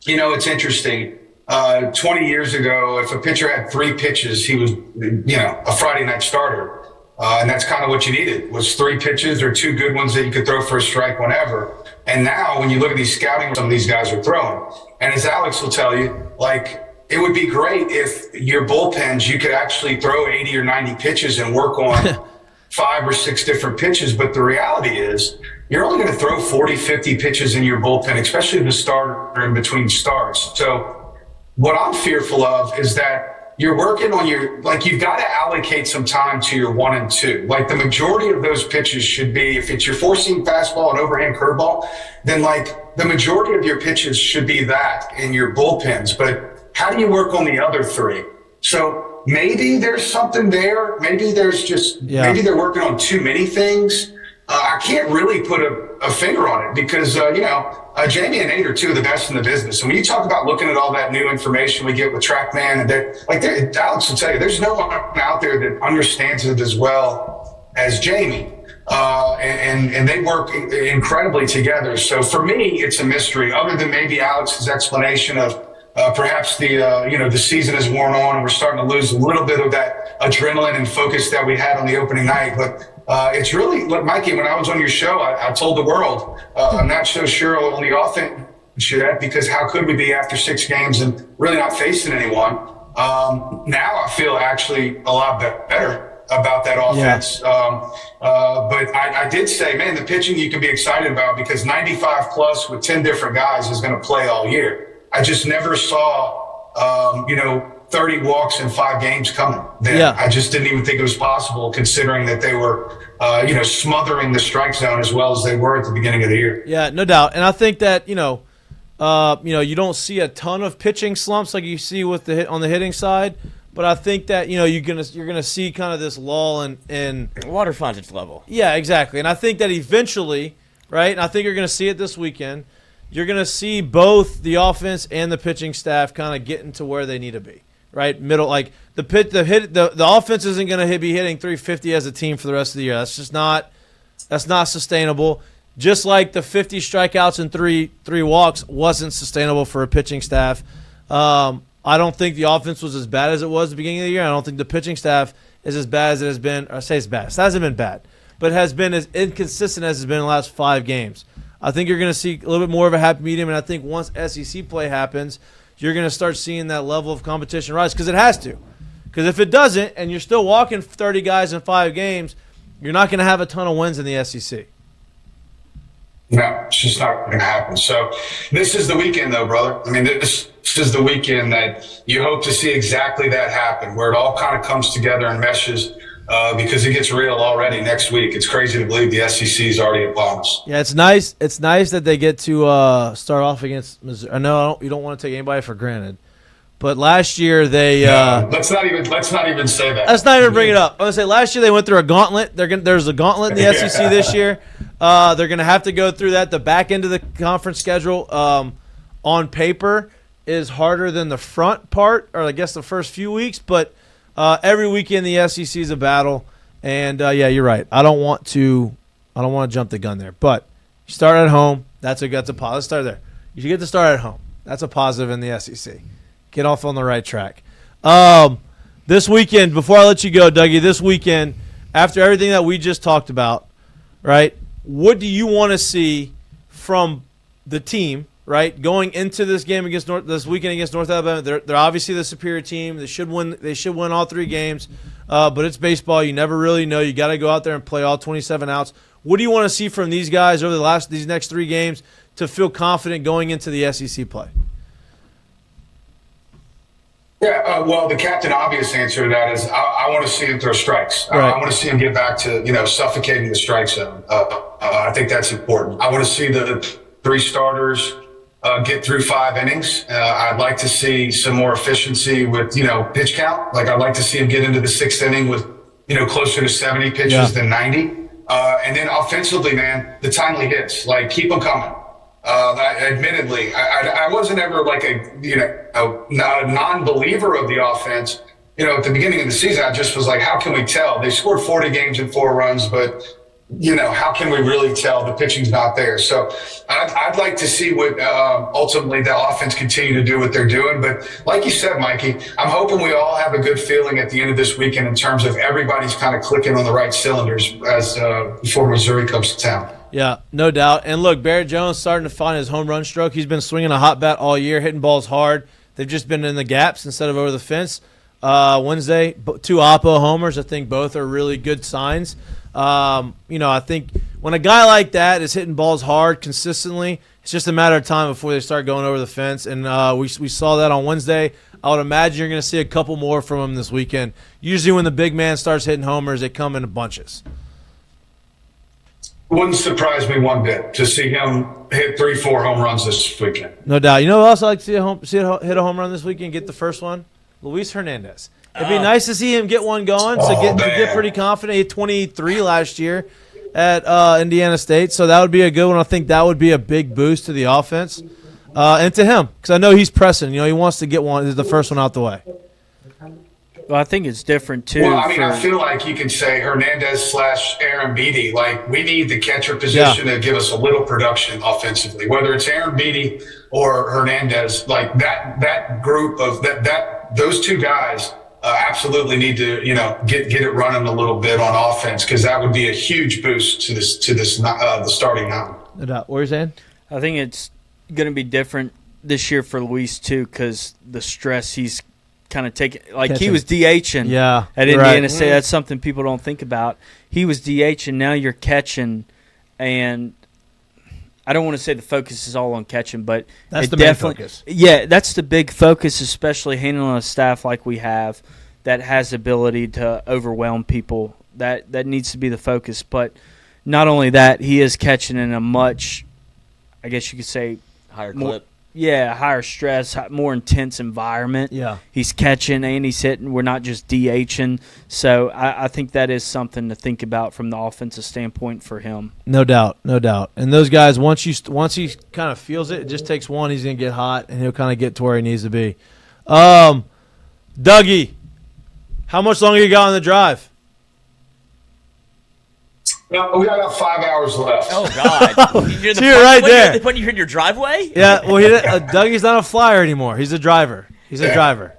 it's interesting. 20 years ago, if a pitcher had 3 pitches, he was, a Friday night starter. And that's kind of what you needed, was 3 pitches or 2 good ones that you could throw for a strike whenever. And now when you look at these scouting, some of these guys are throwing. And as Alex will tell you, it would be great if your bullpens, you could actually throw 80 or 90 pitches and work on 5 or 6 different pitches. But the reality is, you're only going to throw 40, 50 pitches in your bullpen, especially the starter in between starts. So what I'm fearful of is that you're working on you've got to allocate some time to your 1 and 2. Like the majority of those pitches should be, if it's your four-seam fastball and overhand curveball, then the majority of your pitches should be that in your bullpens. But how do you work on the other 3? So maybe there's something there. Maybe there's maybe they're working on too many things. I can't really put a finger on it because, Jamie and Nate are 2 of the best in the business. And when you talk about looking at all that new information we get with TrackMan, and Alex will tell you, there's no one out there that understands it as well as Jamie. And they work incredibly together. So for me, it's a mystery, other than maybe Alex's explanation of perhaps the season is worn on and we're starting to lose a little bit of that adrenaline and focus that we had on the opening night. But it's really, look, Mikey, when I was on your show, I told the world, I'm not so sure on the offense yet, because how could we be after 6 games and really not facing anyone? Now I feel actually a lot better about that offense. Yeah. But I did say, man, the pitching you can be excited about, because 95 plus with 10 different guys is going to play all year. I just never saw, 30 walks in 5 games coming. I just didn't even think it was possible, considering that they were, smothering the strike zone as well as they were at the beginning of the year. Yeah, no doubt. And I think that, you don't see a ton of pitching slumps like you see with on the hitting side. But I think that, you're gonna see kind of this lull in water finds its level. Yeah, exactly. And I think that eventually, right, and I think you're gonna see it this weekend, you're gonna see both the offense and the pitching staff kind of getting to where they need to be. Right, middle, like the offense isn't going to be hitting 350 as a team for the rest of the year. That's not sustainable. Just like the 50 strikeouts and three walks wasn't sustainable for a pitching staff. I don't think the offense was as bad as it was at the beginning of the year. I don't think the pitching staff is as bad as it has been. I say it's bad. It hasn't been bad, but it has been as inconsistent as it's been in the last 5 games. I think you're going to see a little bit more of a happy medium, and I think once SEC play happens, you're going to start seeing that level of competition rise, because it has to. Because if it doesn't, and you're still walking 30 guys in 5 games, you're not going to have a ton of wins in the SEC. No, it's just not going to happen. So this is the weekend, though, brother. I mean, this is the weekend that you hope to see exactly that happen, where it all kind of comes together and meshes, because it gets real already next week. It's crazy to believe the SEC is already upon us. Yeah, it's nice. It's nice that they get to start off against Missouri. I know you don't want to take anybody for granted, but last year they let's not even say that. Let's not even bring it up. I'm gonna say last year they went through a gauntlet. There's a gauntlet in the SEC this year. They're gonna have to go through that. The back end of the conference schedule, on paper, is harder than the front part, or I guess the first few weeks, but. Every weekend the SEC is a battle, and yeah, you're right. I don't want to jump the gun there, but you start at home. That's a positive. Let's start there. You should get to start at home. That's a positive in the SEC. Get off on the right track. This weekend, before I let you go, Dougie, this weekend, after everything that we just talked about, right, what do you want to see from the team, right, going into this game this weekend against North Alabama? They're obviously the superior team. They should win all 3 games, but it's baseball. You never really know. You got to go out there and play all 27 outs. What do you want to see from these guys over these next 3 games to feel confident going into the SEC play? Yeah, well, the captain obvious answer to that is I want to see him throw strikes. Right. I want to see him get back to, suffocating the strike zone. I think that's important. I want to see the 3 starters get through 5 innings. I'd like to see some more efficiency with, pitch count. Like I'd like to see him get into the 6th inning with, closer to 70 pitches than 90. And then offensively, man, the timely hits, like keep them coming. Admittedly, I wasn't ever like not a non-believer of the offense. At the beginning of the season, I just was like, how can we tell? They scored 40 games in 4 runs, but how can we really tell the pitching's not there? So I'd like to see what ultimately the offense continue to do what they're doing. But like you said, Mikey, I'm hoping we all have a good feeling at the end of this weekend in terms of everybody's kind of clicking on the right cylinders as before Missouri comes to town. Yeah, no doubt. And look, Barrett Jones starting to find his home run stroke. He's been swinging a hot bat all year, hitting balls hard. They've just been in the gaps instead of over the fence. Wednesday, 2 Oppo homers. I think both are really good signs. I think when a guy like that is hitting balls hard consistently, it's just a matter of time before they start going over the fence. And we saw that on Wednesday. I would imagine you're going to see a couple more from him this weekend. Usually when the big man starts hitting homers, they come in bunches. Wouldn't surprise me one bit to see him hit 3-4 home runs this weekend. No doubt. You know who else I'd like to see hit a home run this weekend, get the first one? Luis Hernandez. It'd be nice to see him get one going, to get pretty confident. He hit 23 last year at Indiana State, so that would be a good one. I think that would be a big boost to the offense and to him, because I know he's pressing. He wants to get the first one out the way. Well, I think it's different, too. Well, I feel like you can say Hernandez / Aaron Beatty. Like, we need the catcher position to give us a little production offensively. Whether it's Aaron Beatty or Hernandez, like that group of those 2 guys absolutely need to, get it running a little bit on offense, because that would be a huge boost to the starting nine. No doubt. What are you saying? I think it's going to be different this year for Luis, too, because the stress he's kind of taking, he was DHing at Indiana State. That's something people don't think about. He was DHing, now you're catching, and I don't want to say the focus is all on catching, but that's the main focus. Yeah, that's the big focus, especially handling a staff like we have that has ability to overwhelm people. That needs to be the focus. But not only that, he is catching in a much, I guess you could say, higher clip. Yeah, higher stress, more intense environment. Yeah. He's catching and he's hitting. We're not just DHing. So I think that is something to think about from the offensive standpoint for him. No doubt, no doubt. And those guys, once he kind of feels it, it just takes one. He's going to get hot, and he'll kind of get to where he needs to be. Dougie, how much longer you got on the drive? No, we got about 5 hours left. Oh, God. You're right there. When you're in your driveway? Yeah, well, Dougie's not a flyer anymore. He's a driver. He's a driver.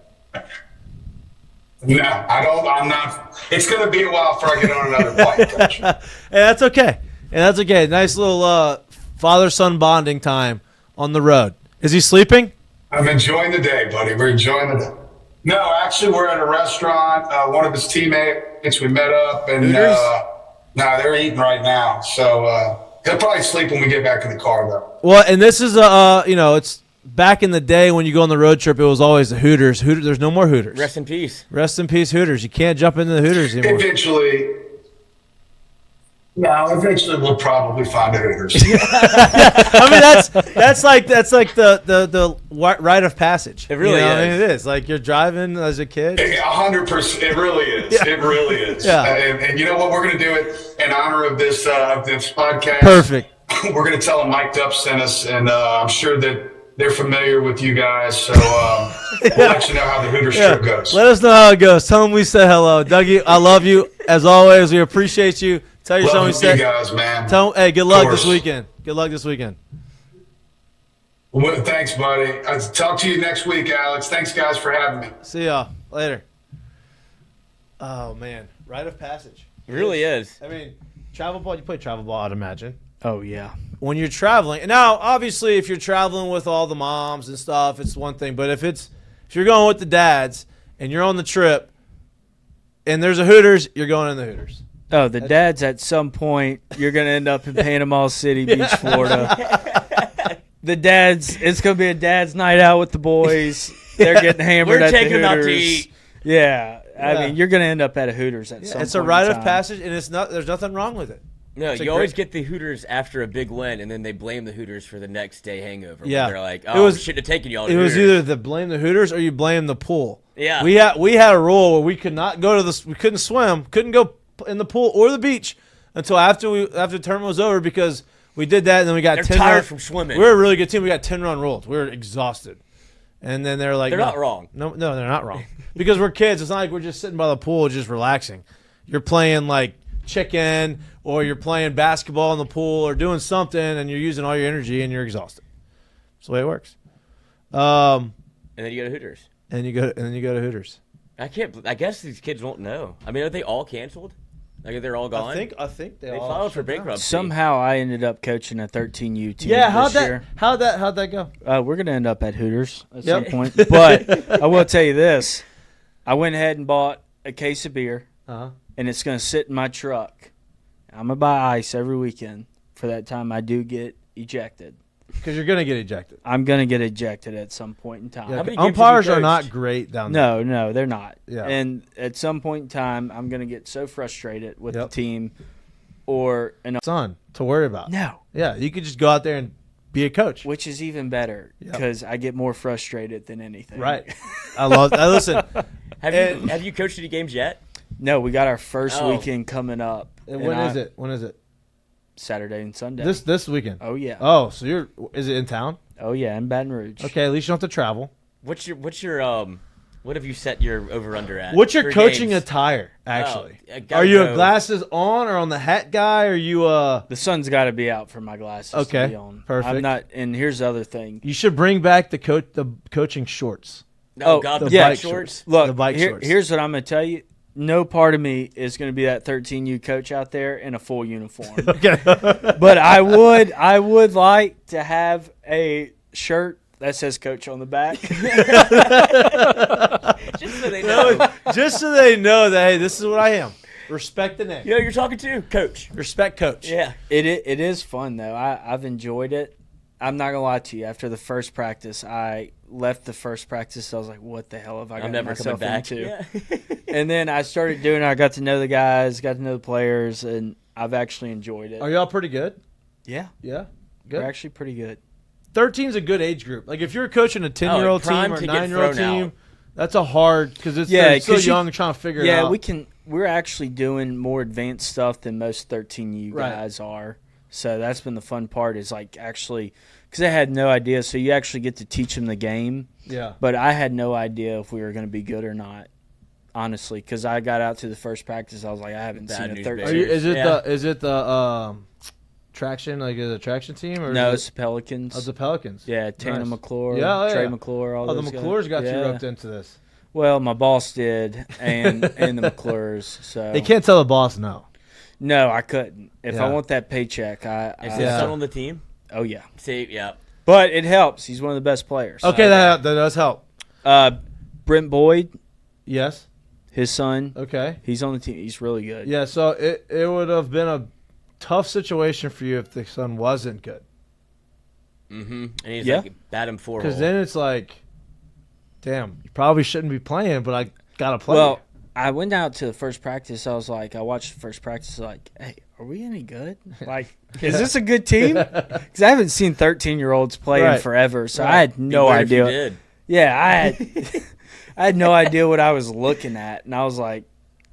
No, I'm not. It's going to be a while before I get on another flight, Coach. Hey, that's okay. Nice little father-son bonding time on the road. Is he sleeping? I'm enjoying the day, buddy. We're enjoying the day. No, actually, we're at a restaurant. One of his teammates, we met up, and they're eating right now. So he'll probably sleep when we get back in the car, though. Well, and this is it's back in the day when you go on the road trip, it was always the Hooters. There's no more Hooters. Rest in peace. Rest in peace, Hooters. You can't jump into the Hooters anymore. Eventually we'll probably find a Hooters. I mean, that's like the rite of passage. It really is. I mean, it is. Like you're driving as a kid. 100%. It really is. Yeah. It really is. Yeah. And you know what? We're going to do it in honor of this podcast. Perfect. We're going to tell them Mik'd sent us, and I'm sure that they're familiar with you guys. So we'll let you know how the Hooters trip goes. Let us know how it goes. Tell them we said hello. Dougie, I love you. As always, we appreciate you. Tell your son we said. You guys, man. Tell him, hey, good luck this weekend. Good luck this weekend. Well, thanks, buddy. I'll talk to you next week, Alex. Thanks, guys, for having me. See y'all later. Oh man, rite of passage. It really is. I mean, travel ball. You play travel ball, I'd imagine. Oh yeah. When you're traveling, and now obviously if you're traveling with all the moms and stuff, it's one thing. But if you're going with the dads and you're on the trip, and there's a Hooters, you're going in the Hooters. Oh, the dads at some point, you're going to end up in Panama City Beach, Florida. The dads, it's going to be a dad's night out with the boys. They're getting hammered We're at the taking them out to Hooters. eat. Yeah. I Yeah. mean, you're going to end up at a Hooters at some point. It's a rite of passage, and there's nothing wrong with it. No, It's a you always great- get the Hooters after a big win, and then they blame the Hooters for the next day hangover. when Yeah. They're like, It oh, was- we shouldn't have taken y'all to It was Hooters. either the blame the Hooters or you blame the pool. Yeah. We had a rule where we could not go we couldn't swim, couldn't go in the pool or the beach until after the tournament was over because we did that and then we got They're 10 tired run- from swimming. We were a really good team. We got 10-run rules. We were exhausted. And then they're like, They're no. not wrong. No, they're not wrong. Because we're kids. It's not like we're just sitting by the pool just relaxing. You're playing like chicken or you're playing basketball in the pool or doing something and you're using all your energy and you're exhausted. That's the way it works. And then you go to Hooters. And then you go to Hooters. I guess these kids won't know. I mean, are they all canceled? Like, they're all gone? I think They filed for bankruptcy. Somehow I ended up coaching a 13U team Yeah, this year. how'd that go? We're going to end up at Hooters at Yep. some point. But I will tell you this. I went ahead and bought a case of beer, Uh-huh. and it's going to sit in my truck. I'm going to buy ice every weekend for that time I do get ejected. Because you're gonna get ejected. I'm going to get ejected at some point in time. Yeah, How many games have umpires you are not coached? great down there. No, they're not. Yeah. And at some point in time, I'm going to get so frustrated with Yep. the team or Son, to worry about. no, Yeah, you could just go out there and be a coach. which is even better Yep. because I get more frustrated than anything. Right. Listen. Have you coached any games yet? No, we got our first Oh. weekend coming up. And when is it? When is it? Saturday and Sunday. This weekend. Oh yeah. Oh, so is it in town? Oh yeah, in Baton Rouge. Okay, at least you don't have to travel. What's your what have you set your over under at? What's your for coaching games? attire, actually? I gotta Are you a go- glasses on or on the hat guy? Or are you The sun's got to be out for my glasses Okay, to be on. perfect. I'm not. And here's the other thing. You should bring back the coaching shorts. Oh, Oh, God, the the bike bike shorts. Look, The bike shorts. here's what I'm gonna tell you. No part of me is gonna be that 13U coach out there in a full uniform. Okay. But I would like to have a shirt that says coach on the back. Just so they know. Just so they know that hey, this is what I am. Respect the name. You know who you're talking to? Coach. Respect coach. Yeah. It is fun though. I've enjoyed it. I'm not gonna lie to you. After the first practice, I left the first practice. I was like, "What the hell have I got I'm never coming myself back. into?" Yeah. And then I started doing it. I got to know the guys, got to know the players, and I've actually enjoyed it. Are y'all pretty good? Yeah, Yeah. we're Good. actually pretty good. 13's a good age group. Like if you're coaching a 10-year-old prime team or a to get 9-year-old thrown team, out. that's a hard because Yeah, they're so 'cause you- young trying to figure it Yeah, out. we're actually doing more advanced stuff than most 13U Right. guys are. So that's been the fun part is like actually because I had no idea. So you actually get to teach them the game. Yeah. But I had no idea if we were going to be good or not, honestly, because I got out to the first practice. I was like, I haven't Bad seen a news 13. Are you, Yeah. is it the traction like is it a traction team or No, is it's the Pelicans. it, the Pelicans? Yeah, Tana Nice. McClure, Yeah, oh, Trey yeah. McClure, all Oh, the those guys. McClures got you Yeah. roped into this. Well, my boss did, and the McClures. So They can't tell the boss no. No, I couldn't. If I Yeah. want that paycheck, Is I his Yeah. son on the team? oh yeah. See, yeah. But it helps. He's one of the best players. Okay, that does help. Brent Boyd, Yes. his son, Okay. he's on the team. He's really good. Yeah. So it would have been a tough situation for you if the son wasn't good, Mm-hmm. And he's Yeah. like batting four. because hole. then it's like, damn, you probably shouldn't be playing, but I gotta play. Well, I went out to the first practice. I was like, I watched the first practice. Like, hey, are we any good? Like, is this a good team? Because I haven't seen 13-year-olds play in Right. forever, so Right. I had Be no weird if you idea. did. Yeah, I had no idea what I was looking at, and I was like,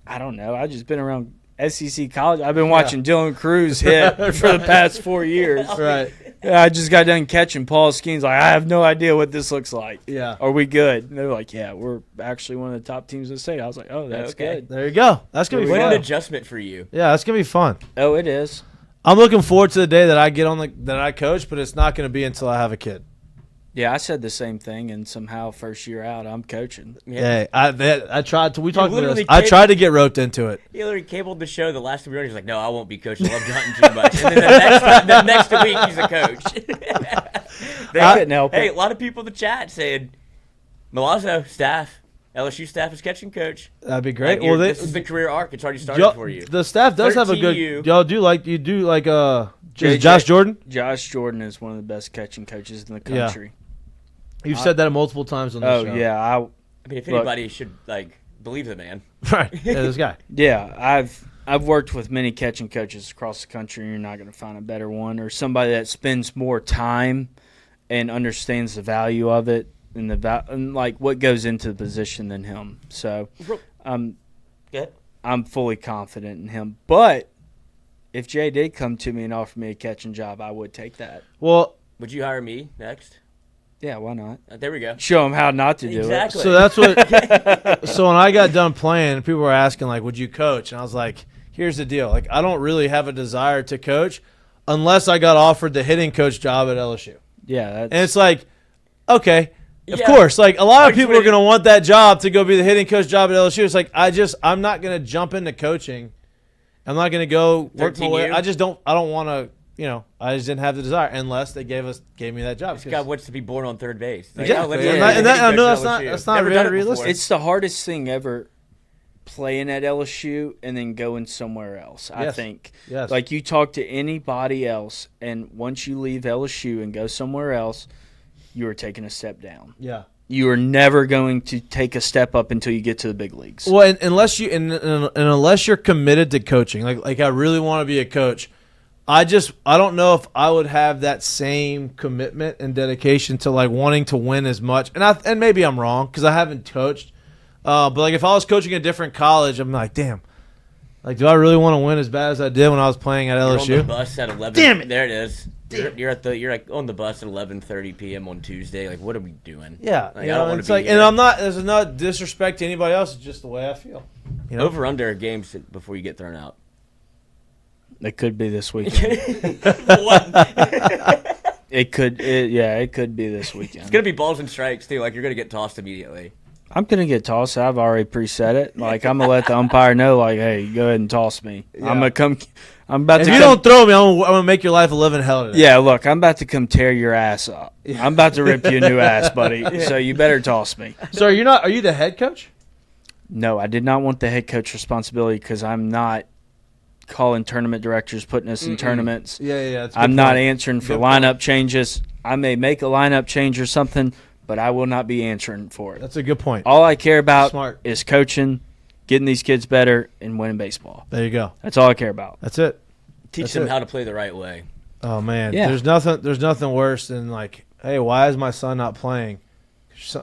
I don't know. I just been around SEC college. I've been watching Dylan Cruz hit for the past 4 years. right. Yeah, I just got done catching Paul Skeens. Like, I have no idea what this looks like. Yeah. Are we good? And they're like, yeah, we're actually one of the top teams in the state. I was like, oh, that's Okay. good. There you go. That's gonna be What an fun. adjustment for you. Yeah, that's gonna be fun. Oh, it is. I'm looking forward to the day that I get on that I coach, but it's not gonna be until I have a kid. Yeah, I said the same thing, and somehow first year out, I'm coaching. Yeah, I tried to. We talked about literally this. I tried to get roped into it. He literally cabled the show the last time we were on. He's like, "No, I won't be coaching. I love hunting too much." And then the next week, he's a coach. I couldn't help Hey, it. a lot of people in the chat saying, "Milazzo staff, LSU staff is catching coach." That'd be great. Like, Well, this is the career arc. It's already started y'all- for you. the staff does have a 13U. good. Y'all do like JJ. Josh Jordan. Josh Jordan is one of the best catching coaches in the Yeah. country. You've said that multiple times on the Oh show. yeah, I mean, if Look. anybody should believe the man. right. Yeah, this guy. I've worked with many catching coaches across the country, and you're not going to find a better one, or somebody that spends more time and understands the value of it and and like what goes into the position than him. So, Good. I'm fully confident in him. But if Jay did come to me and offer me a catching job, I would take that. Well, Would you hire me next? Yeah, why not? There we go. Show him how not to do Exactly. so that's what. So when I got done playing, people were asking like, "Would you coach?" And I was like, "Here's the deal. Like, I don't really have a desire to coach, unless I got offered the hitting coach job at LSU." it. Yeah, And it's like, okay, of Yeah. course. Like a lot of Like, people are going to want that job to go be the hitting coach job at LSU. It's like I'm not going to jump into coaching. I'm not going to go work my way. 13U? I don't want to. I just didn't have the desire unless they gave me that job. This guy wants to be born on third base. Like, Exactly. let's And get that- the I hitting know coach that's at not- LSU. that's not Never very done it before. realistic. It's the hardest thing ever playing at LSU and then going somewhere else, I Yes. think. Yes. Like, you talk to anybody else, and once you leave LSU and go somewhere else, you are taking a step down. Yeah. You are never going to take a step up until you get to the big leagues. Well, and unless unless you're committed to coaching, like I really want to be a coach, I don't know if I would have that same commitment and dedication to like wanting to win as much. And maybe I'm wrong because I haven't coached. But like if I was coaching a different college, I'm like, damn, like do I really want to win as bad as I did when I was playing at You're on LSU? the bus at 11. Damn it. There it is. You're like on the bus at 11:30 p.m. on Tuesday. Like, what are we doing? Yeah, Like, I don't want it's to be like, here. and I'm not. There's not disrespect to anybody else. It's just the way I feel. Over under games before you get thrown out. It could be this weekend. What? It could be this weekend. It's gonna be balls and strikes too. Like you're gonna get tossed immediately. I'm gonna get tossed. I've already preset it. Like I'm gonna let the umpire know. Like, hey, go ahead and toss me. Yeah. I'm gonna come. I'm about If to. you come, don't throw me, I'm gonna make your life a living hell today. Yeah, look, I'm about to come tear your ass up. I'm about to rip you a new ass, buddy. So you better toss me. So are you the head coach? No, I did not want the head coach responsibility because I'm not calling tournament directors, putting us in tournaments. Yeah. That's a good I'm not point. answering for Good lineup changes. I may make a lineup change or something, but I will not be answering for it. That's a good point. All I care about Smart. is coaching, getting these kids better, and winning baseball. There you go. That's all I care about. That's it. Teach That's them it. how to play the right way. Oh man, Yeah. There's nothing worse than like, hey, why is my son not playing?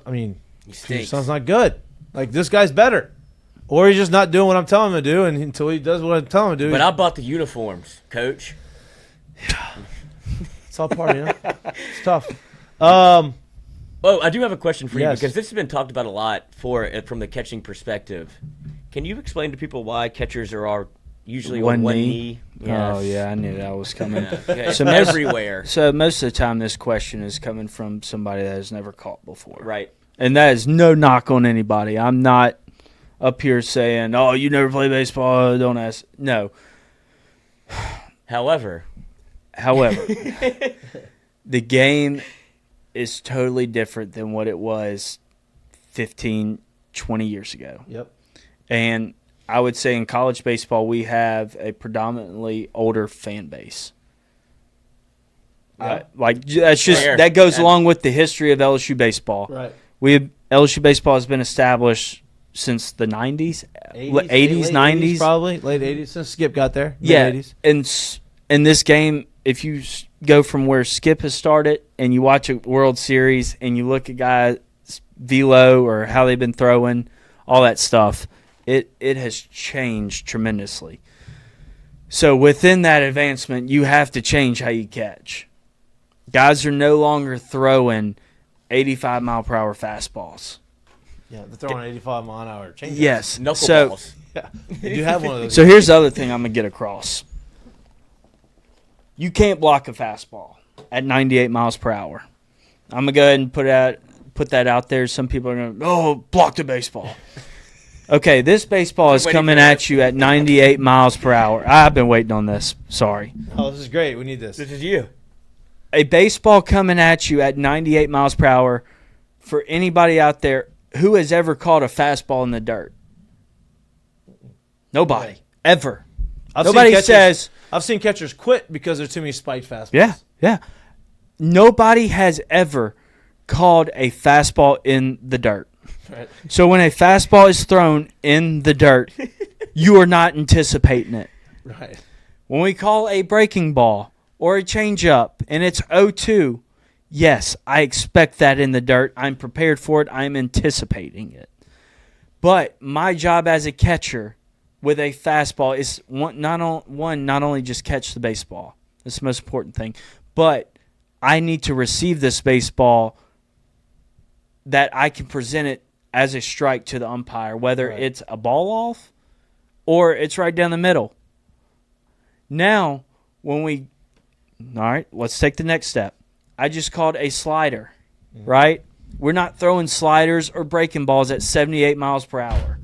I mean, He your stinks. son's not good. Like this guy's better, or he's just not doing what I'm telling him to do, and until he does what I'm telling him to do, But I bought the uniforms, Coach. it's all part of it. It's tough. Oh, I do have a question for you Yes. because this has been talked about a lot from the catching perspective. Can you explain to people why catchers are usually on one knee? Oh, yeah, I knew that was coming. Okay, So everywhere. So most of the time this question is coming from somebody that has never caught before. Right. And that is no knock on anybody. I'm not up here saying, oh, you never play baseball, don't ask. No. However, the game is totally different than what it was 15, 20 years ago. Yep. And I would say in college baseball, we have a predominantly older fan base. Yeah. That's just Fair. that goes Yeah. along with the history of LSU baseball. Right. LSU baseball has been established since the 90s, 80s, 90s. probably late 80s since Skip got there. Yeah, Mid-80s. and in this game, if you go from where Skip has started and you watch a World Series and you look at guys' velo or how they've been throwing, all that stuff, it has changed tremendously. So within that advancement, you have to change how you catch. Guys are no longer throwing 85-mile-per-hour fastballs. Yeah, they're throwing 85-mile-an-hour change. Yes. knuckleballs. Yeah. They do have one of those. So here's the other thing I'm going to get across. You can't block a fastball at 98 miles per hour. I'm gonna go ahead and put that out there. Some people are gonna block the baseball. Okay, this baseball is coming at you at 98 miles per hour. I've been waiting on this. Sorry. Oh, this is great. We need this. This is you. A baseball coming at you at 98 miles per hour. For anybody out there who has ever caught a fastball in the dirt, nobody ever. Nobody says. I've seen catchers quit because there's too many spiked fastballs. Yeah. Nobody has ever called a fastball in the dirt. Right. So when a fastball is thrown in the dirt, you are not anticipating it. Right. When we call a breaking ball or a changeup and it's 0-2, yes, I expect that in the dirt. I'm prepared for it. I'm anticipating it. But my job as a catcher with a fastball is not only just catch the baseball. That's the most important thing. But I need to receive this baseball that I can present it as a strike to the umpire, whether it's a ball off or it's right down the middle. Now, all right, let's take the next step. I just called a slider, right? We're not throwing sliders or breaking balls at 78 miles per hour.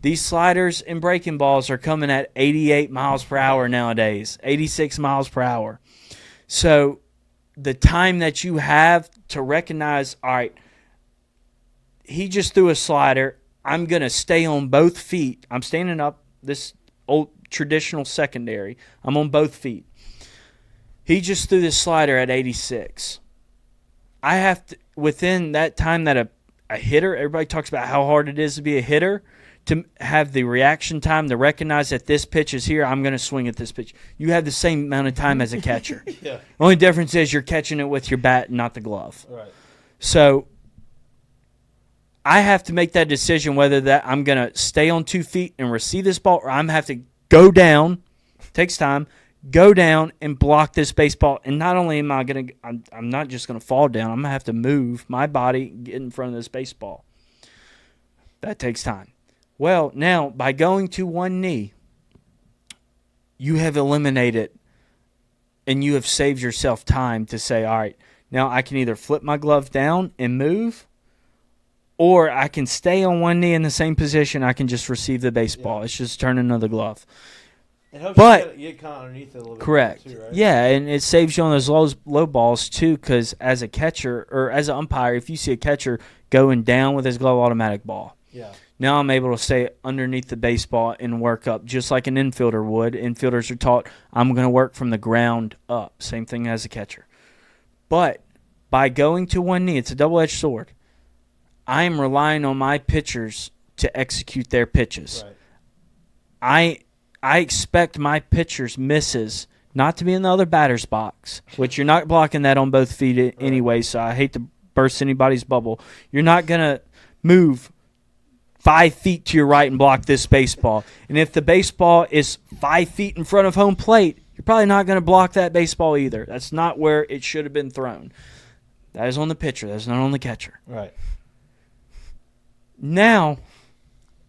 These sliders and breaking balls are coming at 88 miles per hour nowadays, 86 miles per hour. So the time that you have to recognize, all right, he just threw a slider. I'm going to stay on both feet. I'm standing up, this old traditional secondary. I'm on both feet. He just threw this slider at 86. I have to, within that time that a hitter, everybody talks about how hard it is to be a hitter, to have the reaction time to recognize that this pitch is here, I'm going to swing at this pitch. You have the same amount of time as a catcher. Yeah. Only difference is you're catching it with your bat and not the glove. Right. So I have to make that decision whether that I'm going to stay on 2 feet and receive this ball or I'm going to have to go down, takes time, go down and block this baseball. And not only am I going to – I'm not just going to fall down. I'm going to have to move my body, get in front of this baseball. That takes time. Well, now, by going to one knee, you have eliminated and you have saved yourself time to say, all right, now I can either flip my glove down and move, or I can stay on one knee in the same position. I can just receive the baseball. Yeah. It's just turning another glove. It helps you get kind of underneath it a little bit. Correct. Too, right? Yeah, and it saves you on those low balls too, because as a catcher or as an umpire, if you see a catcher going down with his glove, automatic ball. Yeah. Now I'm able to stay underneath the baseball and work up just like an infielder would. Infielders are taught, I'm going to work from the ground up. Same thing as a catcher. But by going to one knee, it's a double-edged sword. I am relying on my pitchers to execute their pitches. Right. I expect my pitchers' misses not to be in the other batter's box, which you're not blocking that on both feet anyway, so I hate to burst anybody's bubble. You're not going to move 5 feet to your right and block this baseball. And if the baseball is 5 feet in front of home plate, you're probably not going to block that baseball either. That's not where it should have been thrown. That is on the pitcher. That is not on the catcher. Right. Now,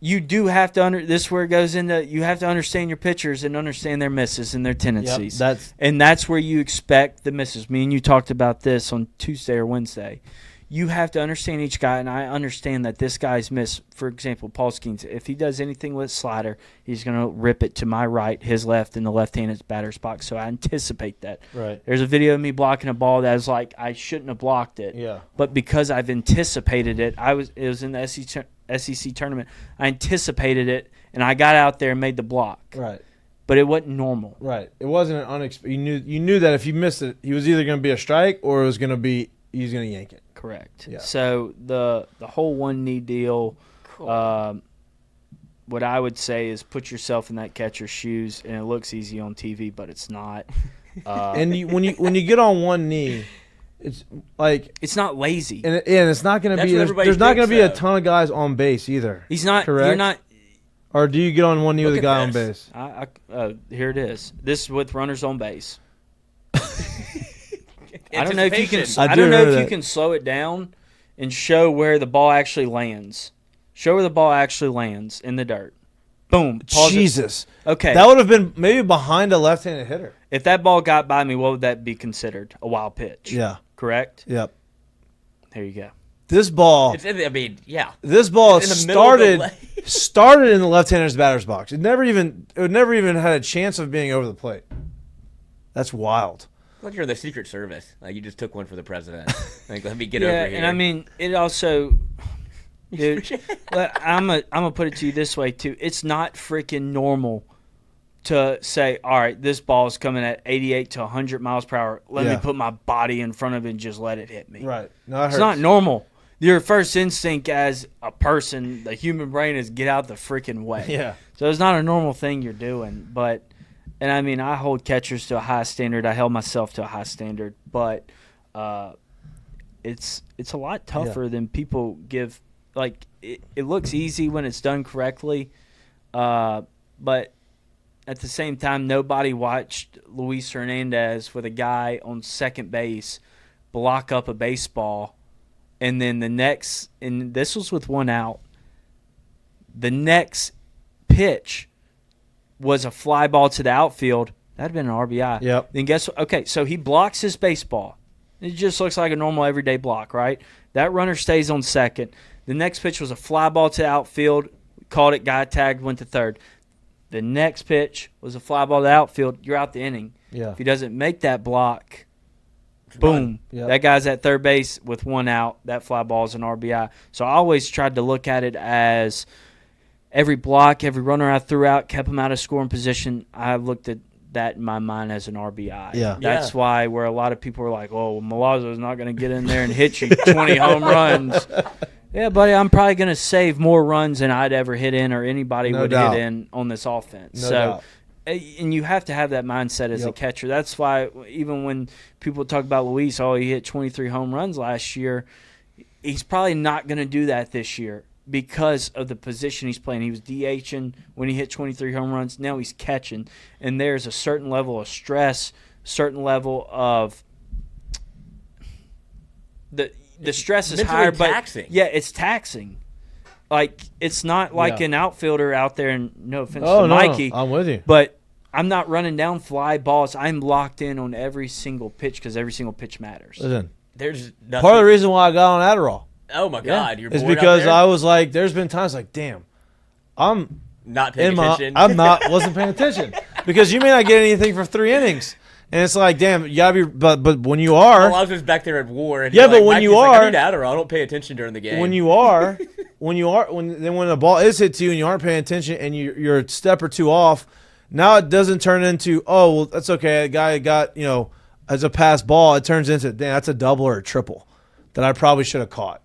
you do have to this is where it goes into, you have to understand your pitchers and understand their misses and their tendencies. Yep, that's where you expect the misses. Me and you talked about this on Tuesday or Wednesday. You have to understand each guy, and I understand that this guy's miss, for example, Paul Skeens, if he does anything with slider, he's going to rip it to my right, his left, and the left-handed batter's box. So I anticipate that. Right. There's a video of me blocking a ball that was like, I shouldn't have blocked it. Yeah. But because I've anticipated it, it was in the SEC tournament. I anticipated it, and I got out there and made the block. Right. But it wasn't normal. Right. It wasn't an unexpected. You knew that if you missed it, he was either going to be a strike or it was going to be he's going to yank it. Correct. Yeah. So the whole one knee deal, Cool. what I would say is put yourself in that catcher's shoes, and it looks easy on TV, but it's not. And when you get on one knee, it's like it's not lazy. and it's not going to be. There's not going to be a ton of guys on base either. He's not. Correct? You're not. Or do you get on one knee with a guy on base? Here it is. This is with runners on base. I don't know if you can. I don't know if you can slow it down and show where the ball actually lands. Show where the ball actually lands in the dirt. Boom. Pause Jesus. it. Okay. That would have been maybe behind a left-handed hitter. If that ball got by me, what would that be considered? A wild pitch. Yeah. Correct? Yep. There you go. This ball. It's in the, I mean, yeah. This ball It's in the middle of the leg. started in the left-hander's batter's box. It never even had a chance of being over the plate. That's wild. Like you're in the Secret Service. Like you just took one for the president. Like let me get over here. And I mean, it also, dude. I'm gonna put it to you this way too. It's not freaking normal to say, all right, this ball is coming at 88 to 100 miles per hour. Let me put my body in front of it and just let it hit me. Right. No, it's not normal. Your first instinct as a person, the human brain, is get out the freaking way. Yeah. So it's not a normal thing you're doing. But, and I mean, I hold catchers to a high standard. I held myself to a high standard. But it's a lot tougher than people give. Like, it looks easy when it's done correctly. But at the same time, nobody watched Luis Hernandez with a guy on second base block up a baseball. And then and this was with one out, the next pitch was a fly ball to the outfield. That had been an RBI. Yep. Then guess what? Okay, so he blocks his baseball. It just looks like a normal everyday block, right? That runner stays on second. The next pitch was a fly ball to the outfield. Called it, guy tagged, went to third. The next pitch was a fly ball to the outfield. You're out the inning. Yeah. If he doesn't make that block, boom. Yep. That guy's at third base with one out. That fly ball is an RBI. So I always tried to look at it as every block, every runner I threw out, kept him out of scoring position. I looked at that in my mind as an RBI. Yeah. That's why where a lot of people were like, oh, Milazzo's not going to get in there and hit you 20 home runs. Yeah, buddy, I'm probably going to save more runs than I'd ever hit in or anybody would hit in on this offense. No doubt. And you have to have that mindset as a catcher. That's why even when people talk about Luis, he hit 23 home runs last year, he's probably not going to do that this year because of the position he's playing. He was DHing when he hit 23 home runs. Now he's catching. And there's a certain level of stress, certain level of the stress is higher, taxing. But it's taxing. Like it's not like an outfielder out there, and no offense to Mikey, I'm with you. but I'm not running down fly balls. I'm locked in on every single pitch because every single pitch matters. Listen, There's nothing. part of the reason why I got on Adderall Oh my God, you're is bored out because there? I was like, there's been times like, damn, I'm not paying attention. wasn't paying attention because you may not get anything for 3 innings. And it's like, damn, you gotta be, but when you are, Well, I was just back there at war. And Yeah, but like, when Mike you is like, are- I need Adderall. I don't pay attention during the game. when the ball is hit to you and you aren't paying attention and you're a step or two off, now it doesn't turn into, oh, well, that's okay. A guy got, as a pass ball, it turns into, damn, that's a double or a triple that I probably should have caught,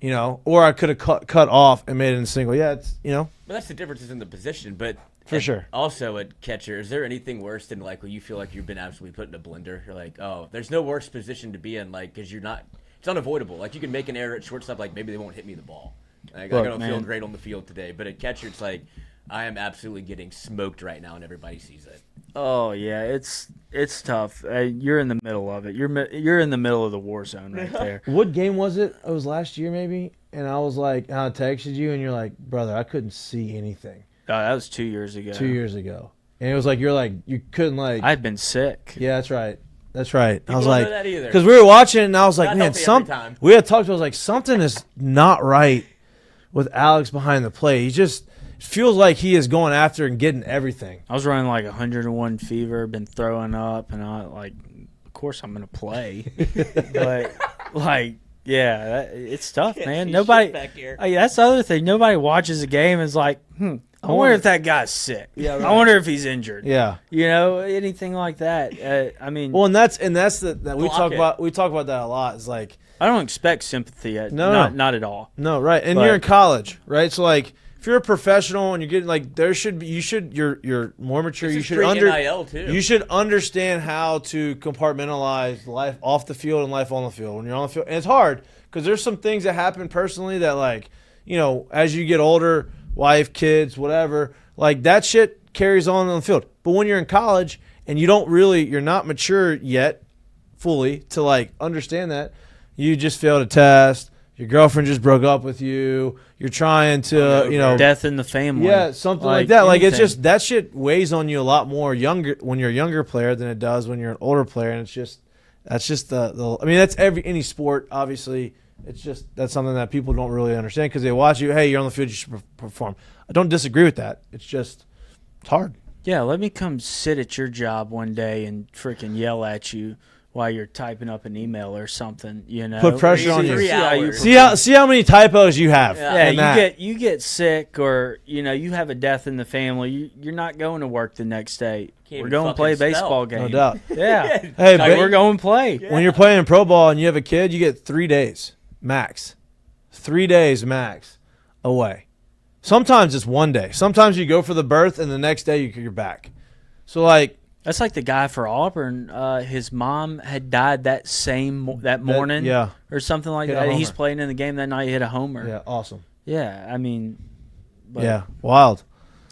or I could have cut off and made it in a single. Yeah, it's, But that's the differences in the position. But For sure. Also, at catcher, is there anything worse than like when you feel like you've been absolutely put in a blender? You're like, oh, there's no worse position to be in, like, because you're not. It's unavoidable. Like you can make an error at shortstop, like maybe they won't hit me the ball. Like, I don't feel great on the field today. But at catcher, it's like I am absolutely getting smoked right now, and everybody sees it. Oh yeah, it's tough. You're in the middle of it. You're in the middle of the war zone right there. What game was it? It was last year maybe, and I was like, I texted you, and you're like, brother, I couldn't see anything. Oh, that was 2 years ago. 2 years ago, and it was like you couldn't like. I'd been sick. Yeah, that's right. That's right. I was don't like, know that either. because we were watching it, and I was like, Not man, healthy every time. we had talked. I was like, something is not right with Alex behind the plate. He just feels like he is going after and getting everything. I was running like 101 fever, been throwing up, and I like, of course I'm gonna play, but like, yeah, it's tough, man. Nobody. back here. That's the other thing. Nobody watches a game and is like, I wonder if that guy's sick. Yeah, right. I wonder if he's injured. Yeah. Anything like that. I mean, Well, and that's that we Block talk it. about. We talk about that a lot. It's like, I don't expect sympathy. Not at all. no, right, and But- you're in college, right? So like, if you're a professional and you're getting like, you're more mature. This You is should pre-NIL too. You should understand how to compartmentalize life off the field and life on the field. When you're on the field, and it's hard because there's some things that happen personally that, like, as you get older, wife, kids, whatever, like that shit carries on the field. But when you're in college and you're not mature yet fully to like understand that, you just failed a test. Your girlfriend just broke up with you. You're trying to, Death in the family. yeah, something like that. Like, it's anything. just, that shit weighs on you a lot more when you're a younger player than it does when you're an older player. And that's just I mean, that's any sport, obviously, It's just that's something that people don't really understand because they watch you. Hey, you're on the field, you should perform. I don't disagree with that. It's hard. Yeah, let me come sit at your job one day and freaking yell at you while you're typing up an email or something. Put pressure on you. 3 hours. See how many typos you have. Yeah, you get sick or you have a death in the family. You're not going to work the next day. Can't We're even going to play a fucking spell. baseball game. No doubt. Yeah. Hey, Like, but we're going to play. when you're playing pro ball and you have a kid, you get 3 days max. 3 days max away. Sometimes it's 1 day. Sometimes you go for the birth and the next day you're back. So like That's like the guy for Auburn. His mom had died that morning, or something like Hit a that. He's homer. playing in the game that night. He hit a homer. yeah, awesome. Yeah, I mean, but Yeah, wild.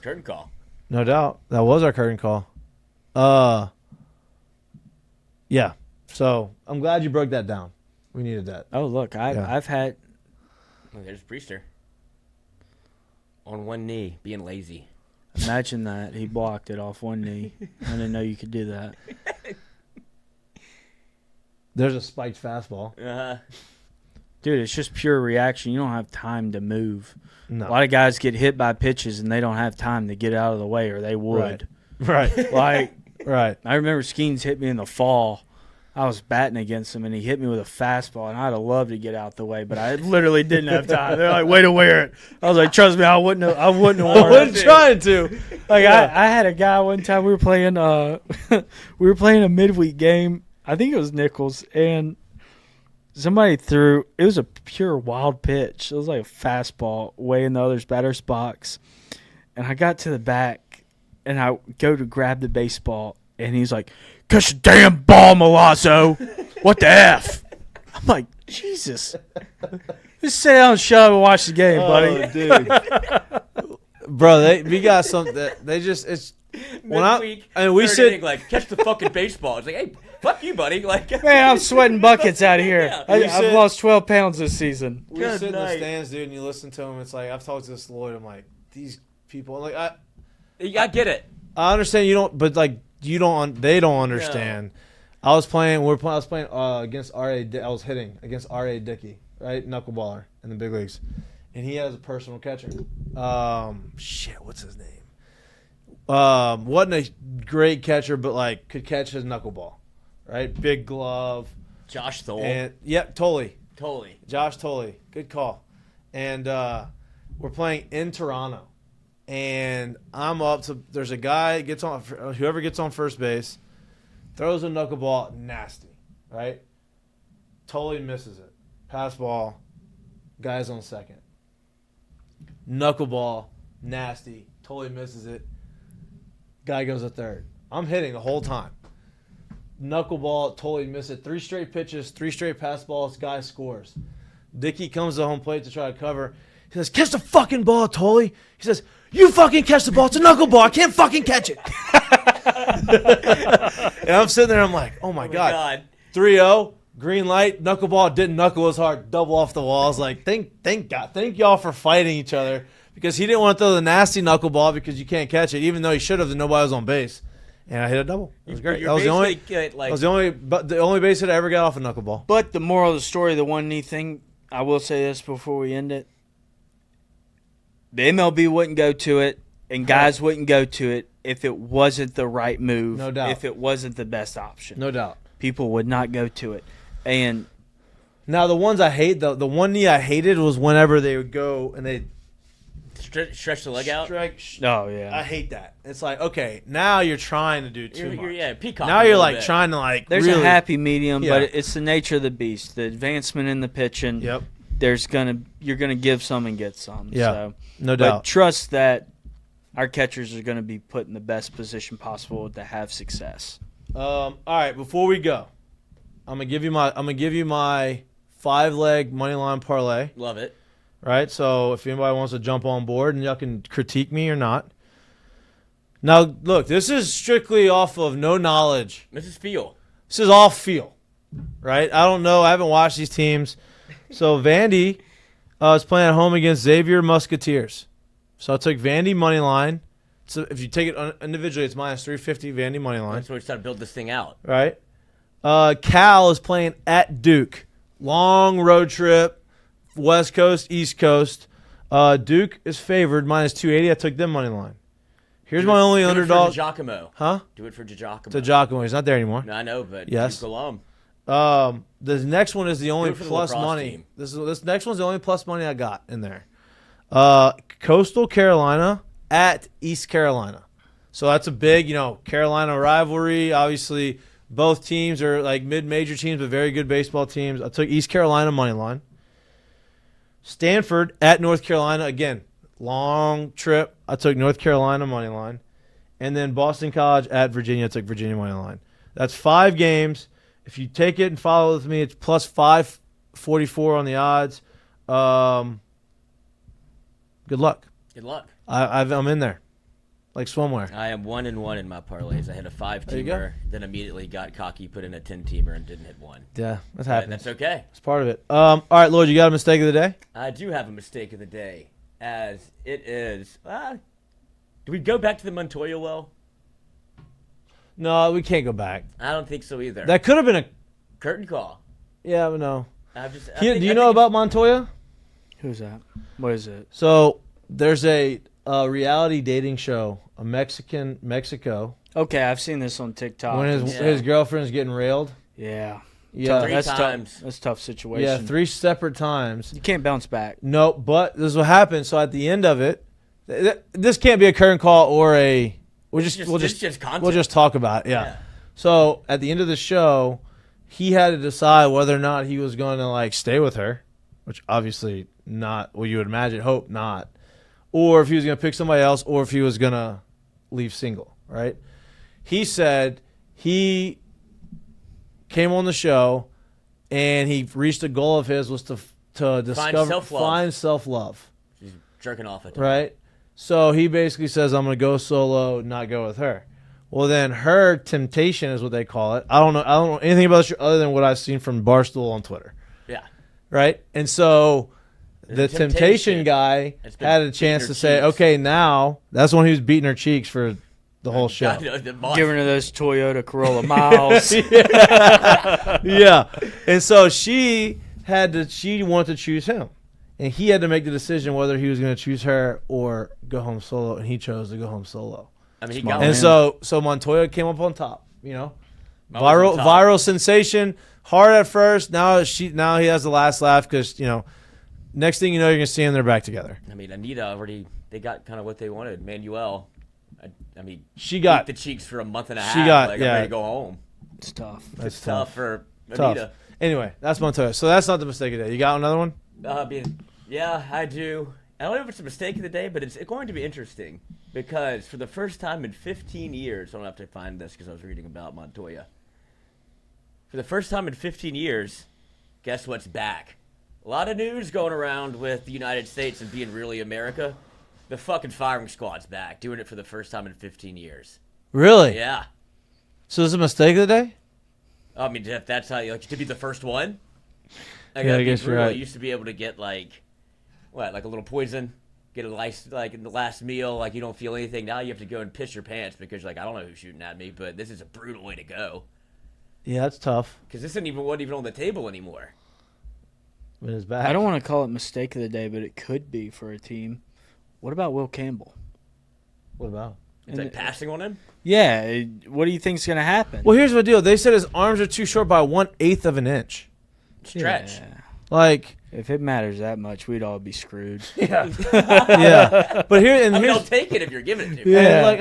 Curtain call. No doubt. That was our curtain call. Yeah. So I'm glad you broke that down. We needed that. Oh, look, I've had. Oh, there's Priester. On one knee, being lazy. Imagine that he blocked it off one knee. I didn't know you could do that. There's a spiked fastball. Dude, it's just pure reaction. You don't have time to move. No. A lot of guys get hit by pitches and they don't have time to get out of the way, or they would. Right. Like, Right. I remember Skeens hit me in the fall. I was batting against him, and he hit me with a fastball, and I'd have loved to get out the way, but I literally didn't have time. They're like, way to wear it. I was like, trust me, I wouldn't have I worn wasn't it. trying to. Like, I had a guy one time, we were playing a midweek game. I think it was Nichols, and somebody threw – it was a pure wild pitch. It was like a fastball way in the other batter's box. And I got to the back, and I go to grab the baseball, and he's like, catch the damn ball, Milazzo. What the F? I'm like, Jesus. Just sit down and shut up and watch the game, buddy. Dude. Bro, we got something that they just – it's – Midweek, we third sit inning, like, catch the fucking baseball. It's like, hey, fuck you, buddy. Like, Man, I'm sweating buckets out of here. Yeah. I've lost 12 pounds this season. we sit in the stands, dude, and you listen to them. It's like I've talked to this Lloyd. I'm like, these people. Like I get it. I understand you don't, but like you don't. They don't understand. I was playing. I was playing against R.A. I was hitting against R.A. Dickey, right, knuckleballer in the big leagues, and he has a personal catcher. What's his name? Wasn't a great catcher, but like could catch his knuckleball, right? Big glove. Josh Thole. And yep, Tolley. Josh Tolley. Good call. And we're playing in Toronto. And I'm up to there's a guy gets on whoever gets on first base, throws a knuckleball, nasty, right? Tolley misses it. Pass ball, guy's on second. Knuckleball, nasty. Tolley misses it. Guy goes to third. I'm hitting the whole time. Knuckleball, totally miss it. 3 straight pitches, 3 straight pass balls. Guy scores. Dickey comes to home plate to try to cover. He says, catch the fucking ball, Tolley. He says, you fucking catch the ball. It's a knuckleball. I can't fucking catch it. And I'm sitting there. I'm like, oh my God. 3-0, green light, knuckleball didn't knuckle as hard. Double off the wall. I was like, thank God. Thank y'all for fighting each other. Because he didn't want to throw the nasty knuckleball because you can't catch it, even though he should have, and nobody was on base. And I hit a double. It was great. That was the only base hit I ever got off a knuckleball. But the moral of the story, the one knee thing, I will say this before we end it. The MLB wouldn't go to it, and guys wouldn't go to it if it wasn't the right move. No doubt. If it wasn't the best option. No doubt. People would not go to it. And now the ones I hate, the one knee I hated was whenever they would go and they stretch the leg out. Oh yeah, I hate that. It's like, okay, now you're trying to do too much. Peacock. Now you're like trying to like. There's really, a happy medium, but it's the nature of the beast. The advancement in the pitching. Yep. You're gonna give some and get some. Yeah. So, no doubt. But trust that our catchers are gonna be put in the best position possible to have success. All right, before we go, I'm gonna give you my 5-leg money line parlay. Love it. Right, so if anybody wants to jump on board and y'all can critique me or not. Now, look, this is strictly off of no knowledge. This is feel. This is all feel, right? I don't know. I haven't watched these teams. So Vandy is playing at home against Xavier Musketeers. So I took Vandy money line. So if you take it individually, it's minus 350 Vandy money line. That's where we start to build this thing out. Right. Cal is playing at Duke. Long road trip, West Coast, East Coast. Duke is favored -280. I took them money line. Here's my only underdog. Do it for Giacomo. Huh? Do it for Giacomo. To Giacomo. He's not there anymore. No, I know, but Yes. Duke alum. The next one is the only Do it for the plus lacrosse money. team. This next one's the only plus money I got in there. Coastal Carolina at East Carolina. So that's a big, Carolina rivalry. Obviously, both teams are like mid-major teams, but very good baseball teams. I took East Carolina money line. Stanford at North Carolina. Again, long trip. I took North Carolina money line. And then Boston College at Virginia. I took Virginia money line. That's 5 games. If you take it and follow with me, it's plus 544 on the odds. Good luck. Good luck. I'm in there, like swimwear. I am 1-1 in my parlays. I hit a There you go. 5-teamer, then immediately got cocky, put in a 10-teamer, and didn't hit one. Yeah, that's But happening. that's okay. It's part of it. All right, Lord, you got a mistake of the day? I do have a mistake of the day, as it is. Do we go back to the Montoya well? No, we can't go back. I don't think so either. That could have been a. Curtain call. Yeah, but no. Do Do you know about Montoya? Who's that? What is it? So there's a reality dating show, a Mexico, Okay, I've seen this on TikTok. when his girlfriend's getting railed. Yeah. Yeah, Three That's times. tough. That's a tough situation. yeah, 3 separate times. You can't bounce back. No, but this is what happened. So at the end of it, this can't be a curtain call or a. We'll It's just content. we'll just talk about it. Yeah. So at the end of the show, he had to decide whether or not he was going to stay with her, which obviously not what you would imagine. Hope not, or if he was going to pick somebody else, or if he was going to leave single. Right? He said he came on the show, and he reached a goal of his was to discover find self-love. She's jerking off at Right? So he basically says, I'm going to go solo, not go with her. Well, then her temptation is what they call it. I don't know anything about this other than what I've seen from Barstool on Twitter. Yeah. Right? And so the temptation temptation guy has been had a beating chance her to say, cheeks. okay, now that's when he was beating her cheeks for the whole show. Giving her those Toyota Corolla miles. Yeah. And so she wanted to choose him. And he had to make the decision whether he was going to choose her or go home solo, and he chose to go home solo. I mean, he Smart got And man. so Montoya came up on top, Always viral on top. viral sensation, hard at first. Now he has the last laugh because next thing you know, you're gonna see them, they're back together. I mean, Anita they got kind of what they wanted. Manuel, I mean, She got beat the cheeks for a month and a half. She got- I'm yeah. ready to go home. It's tough. that's It's tough for Tough. Anita. Anyway, that's Montoya. So that's not the mistake of the day. You got another one? Yeah, I do. I don't know if it's a mistake of the day, but it's going to be interesting because for the first time in 15 years, I don't have to find this because I was reading about Montoya. For the first time in 15 years, guess what's back? A lot of news going around with the United States and being really America. The fucking firing squad's back, doing it for the first time in 15 years. Really? Yeah. So this is a mistake of the day? I mean, if that's how you like to be the first one. Yeah, I guess you're right. You used to be able to get like a little poison, get a nice in the last meal, you don't feel anything. Now you have to go and piss your pants because I don't know who's shooting at me, but this is a brutal way to go. Yeah, that's tough. Because this wasn't even on the table anymore. But it's back. I don't want to call it mistake of the day, but it could be for a team. What about Will Campbell? What about? It's like passing on him. Yeah. What do you think's going to happen? Well, here's the deal. They said his arms are too short by 1/8 of an inch. Stretch. Yeah. If it matters that much, we'd all be screwed. Yeah. Yeah. But I'll take it if you're giving it to me. Yeah.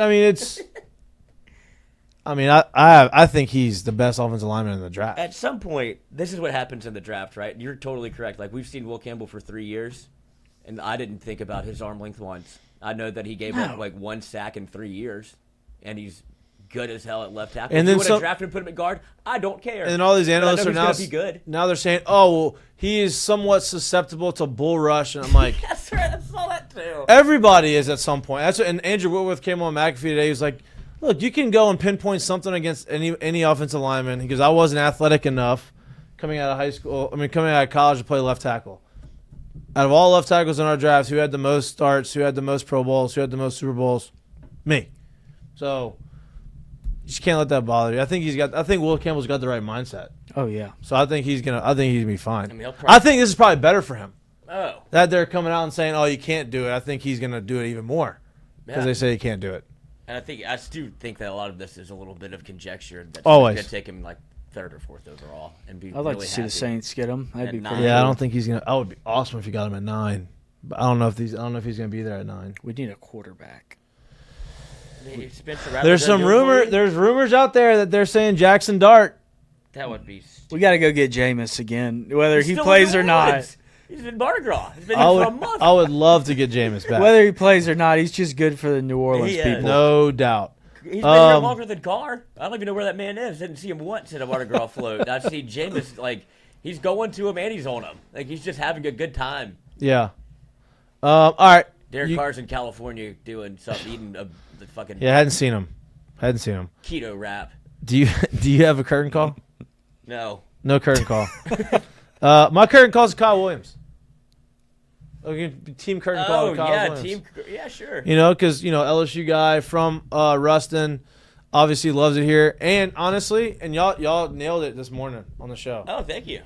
I think he's the best offensive lineman in the draft. At some point, this is what happens in the draft, right? You're totally correct. We've seen Will Campbell for 3 years, and I didn't think about his arm length once. I know that he gave up 1 sack in 3 years, and he's good as hell at left tackle. And if then you want to draft him and put him at guard, I don't care. And all these analysts are now be good. now they're saying, oh, well, he is somewhat susceptible to bull rush, and I'm like, That's right. I saw that too. everybody is at some point. And Andrew Whitworth came on McAfee today. He was like, look, you can go and pinpoint something against any offensive lineman because I wasn't athletic enough coming out of college to play left tackle. Out of all left tackles in our drafts, who had the most starts, who had the most Pro Bowls, who had the most Super Bowls? Me. So just can't let that bother you. I think Will Campbell's got the right mindset. Oh yeah. So I think he's gonna be fine. I mean, I think this is probably better for him. Oh. That they're coming out and saying, "Oh, you can't do it." I think he's gonna do it even more because they say he can't do it. And I do think that a lot of this is a little bit of conjecture. That's Always. going to take him like 3rd or 4th overall and be. I'd like really to see the happy. Saints get him. That'd At be 9. pretty. Yeah, I cool. don't think he's gonna. I would be awesome if you got him at 9. But I don't know if he's gonna be there at 9. We need a quarterback. Spencer Rattler There's doesn't some do it for rumor. you? There's rumors out there that they're saying Jackson Dart. That would be. We got to go get Jameis again, whether He's he still plays in or the not. woods. He's in Mardi Gras. He's been I here for a would. month. I would love to get Jameis back. Whether he plays or not, he's just good for the New Orleans He is. people. No doubt. He's been here longer than Carr. I don't even know where that man is. Didn't see him once at a Mardi Gras float. I see Jameis, like, he's going to him and he's on him. Like, he's just having a good time. Yeah. All right. Derek Carr's in California doing something, eating the fucking Yeah, hadn't seen him. keto wrap. Do you have a curtain call? No. No curtain call. My curtain call is Kyle Williams. Okay, team curtain call. Oh, with Kyle yeah, Williams. yeah, sure. You know, because LSU guy from Ruston, obviously loves it here. And honestly, and y'all nailed it this morning on the show. Oh, thank you.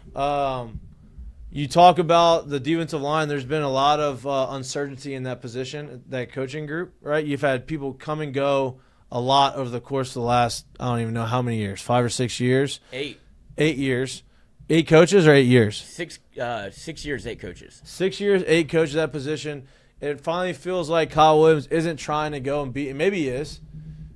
You talk about the defensive line. There's been a lot of uncertainty in that position, that coaching group, right? You've had people come and go a lot over the course of the last, I don't even know how many years, 5 or 6 years. 8 years. 8 coaches or 8 years? 6 years, 8 coaches. 6 years, 8 coaches at that position. It finally feels like Kyle Williams isn't trying to go and beat, and maybe he is,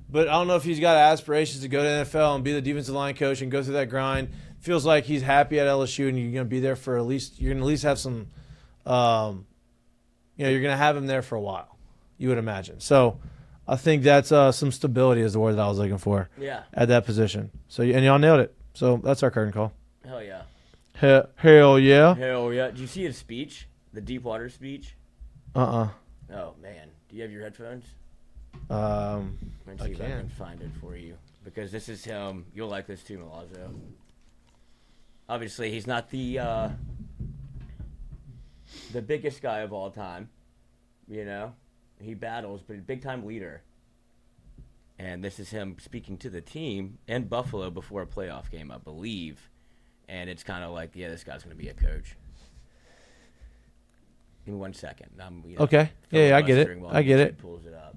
but I don't know if he's got aspirations to go to the NFL and be the defensive line coach and go through that grind. Feels like he's happy at LSU, and you're going to be there for you're going to at least have some, you're going to have him there for a while, you would imagine. So I think that's some stability is the word that I was looking for. Yeah. At that position. So, and y'all nailed it. So that's our curtain call. Hell yeah. Hell yeah. Hell yeah. Did you see his speech? The Deepwater speech? Oh, man. Do you have your headphones? I Let's see if I can. can find it for you. Because this is him. You'll like this too, Milazzo. Obviously, he's not the biggest guy of all time. He battles, but a big-time leader. And this is him speaking to the team and Buffalo before a playoff game, I believe. And it's kind of like, yeah, this guy's going to be a coach. Give me 1 second. Okay. Yeah, I get it. I get it. Pulls it up.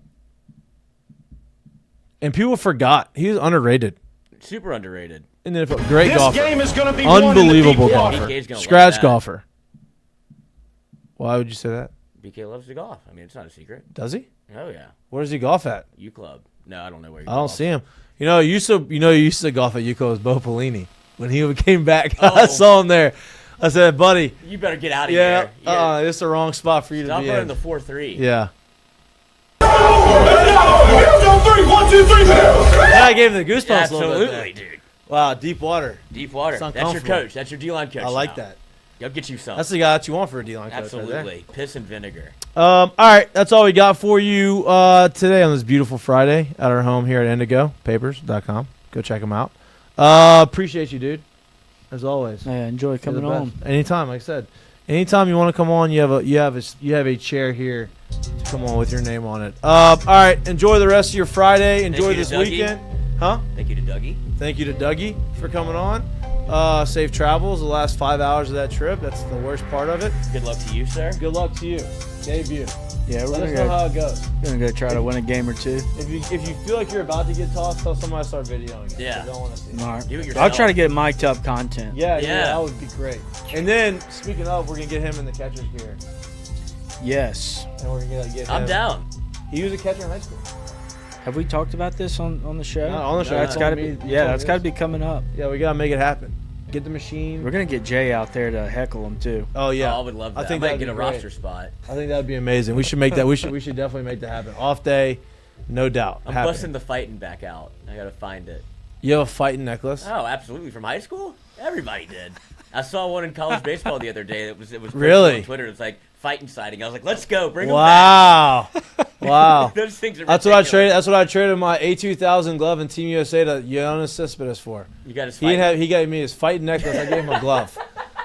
And people forgot. He was underrated. Super underrated. And then great This golfer. game is going to be Unbelievable Yeah, golfer. BK's gonna love Scratch that. golfer. Why would you say that? BK loves to golf. I mean, it's not a secret. Does he? Oh, yeah. Where does he golf at? U Club. No, I don't know where he I don't golfs. see him. He used to golf at UCO was Bo Pelini. When he came back, Oh. I saw him there. I said, buddy, You better get out of yeah, here. this is the wrong spot for you Stop to be running in. the 4-3. Yeah. 1, 2, 3. Yeah, I gave him the goosebumps a little bit there. Absolutely, dude. Wow, deep water. Deep water. It's That's your uncomfortable. coach. That's your D-line coach. I like now. that. He'll get you some. That's the guy that you want for a D-line coach. Absolutely. Right there. Piss and vinegar. All right, that's all we got for you today on this beautiful Friday at our home here at IndigoPapers.com. Go check them out. Appreciate you, dude. As always. Yeah, enjoy You're the coming best. on. Anytime, like I said. Anytime you want to come on, you have a chair here to come on with your name on it. All right, enjoy the rest of your Friday. Enjoy you to this Dougie. weekend. Huh? Thank you to Dougie. Thank you to Dougie for coming on. Safe travels the last 5 hours of that trip. That's the worst part of it. Good luck to you, sir. Good luck to you. Debut. Yeah, we're Let us gonna know how it goes. go try to win a game or two. If you feel like you're about to get tossed, tell somebody to start videoing it. Yeah. I don't want to see it. All right. Do it I'll yourself. try to get mic'd up content. Yeah, Yeah. that would be great. And then, speaking of, we're going to get him in the catcher's gear. Yes. And we're going to get him. I'm down. He was a catcher in high school. Have we talked about this on the show? No, on the show. That's You got to told me- be. you Yeah, told that's me got to this. be coming up. Yeah, we got to make it happen. Get the machine. We're gonna get Jay out there to heckle him too. Oh, yeah. Oh, I would love that. I think I might that'd get a be great. roster spot. I think that would be amazing. We should make that. We should definitely make that happen. Off day, no doubt. I'm happening. busting the fighting back out. I gotta find it. You have a fighting necklace? Oh, absolutely. From high school? Everybody did. I saw one in college baseball the other day. It was posted Really? on Twitter. It's like fighting sighting. I was like, let's go, bring them Wow. Wow. back. Those things are That's what I ridiculous. traded. That's what I traded my A2000 glove in Team USA to Jonas Cespedes for. You got his He fight. didn't have. He gave me his fighting necklace. I gave him a glove.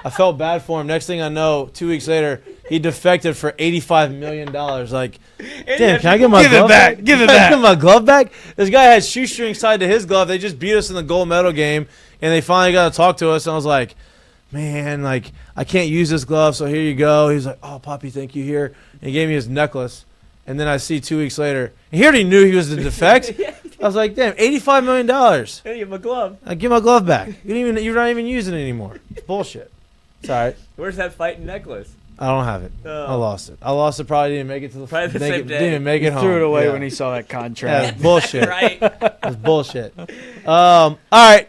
I felt bad for him. Next thing I know, 2 weeks later, he defected for $85 million. Like, And damn, can I get my Give it glove back. Give it Can I back. get my glove back? This guy had shoestrings tied to his glove. They just beat us in the gold medal game, and they finally got to talk to us. And I was like, man, like, I can't use this glove, so here you go. He's like, oh, Poppy, thank you here. And he gave me his necklace. And then I see 2 weeks later, he already knew he was the defect. I was like, damn, $85 million. Hey, you have a glove. Give my glove back. You're not even using it anymore. It's bullshit. It's all right. Where's that fighting necklace? I don't have it. Oh. I lost it. Probably didn't make it to the Probably the same day. Didn't even make it home. Threw it away Yeah. when he saw that Yeah, contract. it's bullshit. Right. It's bullshit. All right.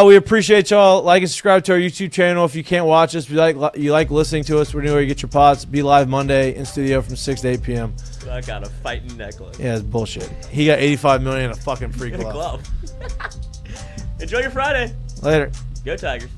We appreciate y'all. Like and subscribe to our YouTube channel. If you can't watch us, you like listening to us, we're anywhere you get your pods. Be live Monday in studio from 6 to 8 p.m. I got a fighting necklace. Yeah, it's bullshit. He got $85 million and a fucking free glove. Glove. Enjoy your Friday. Later. Go Tigers.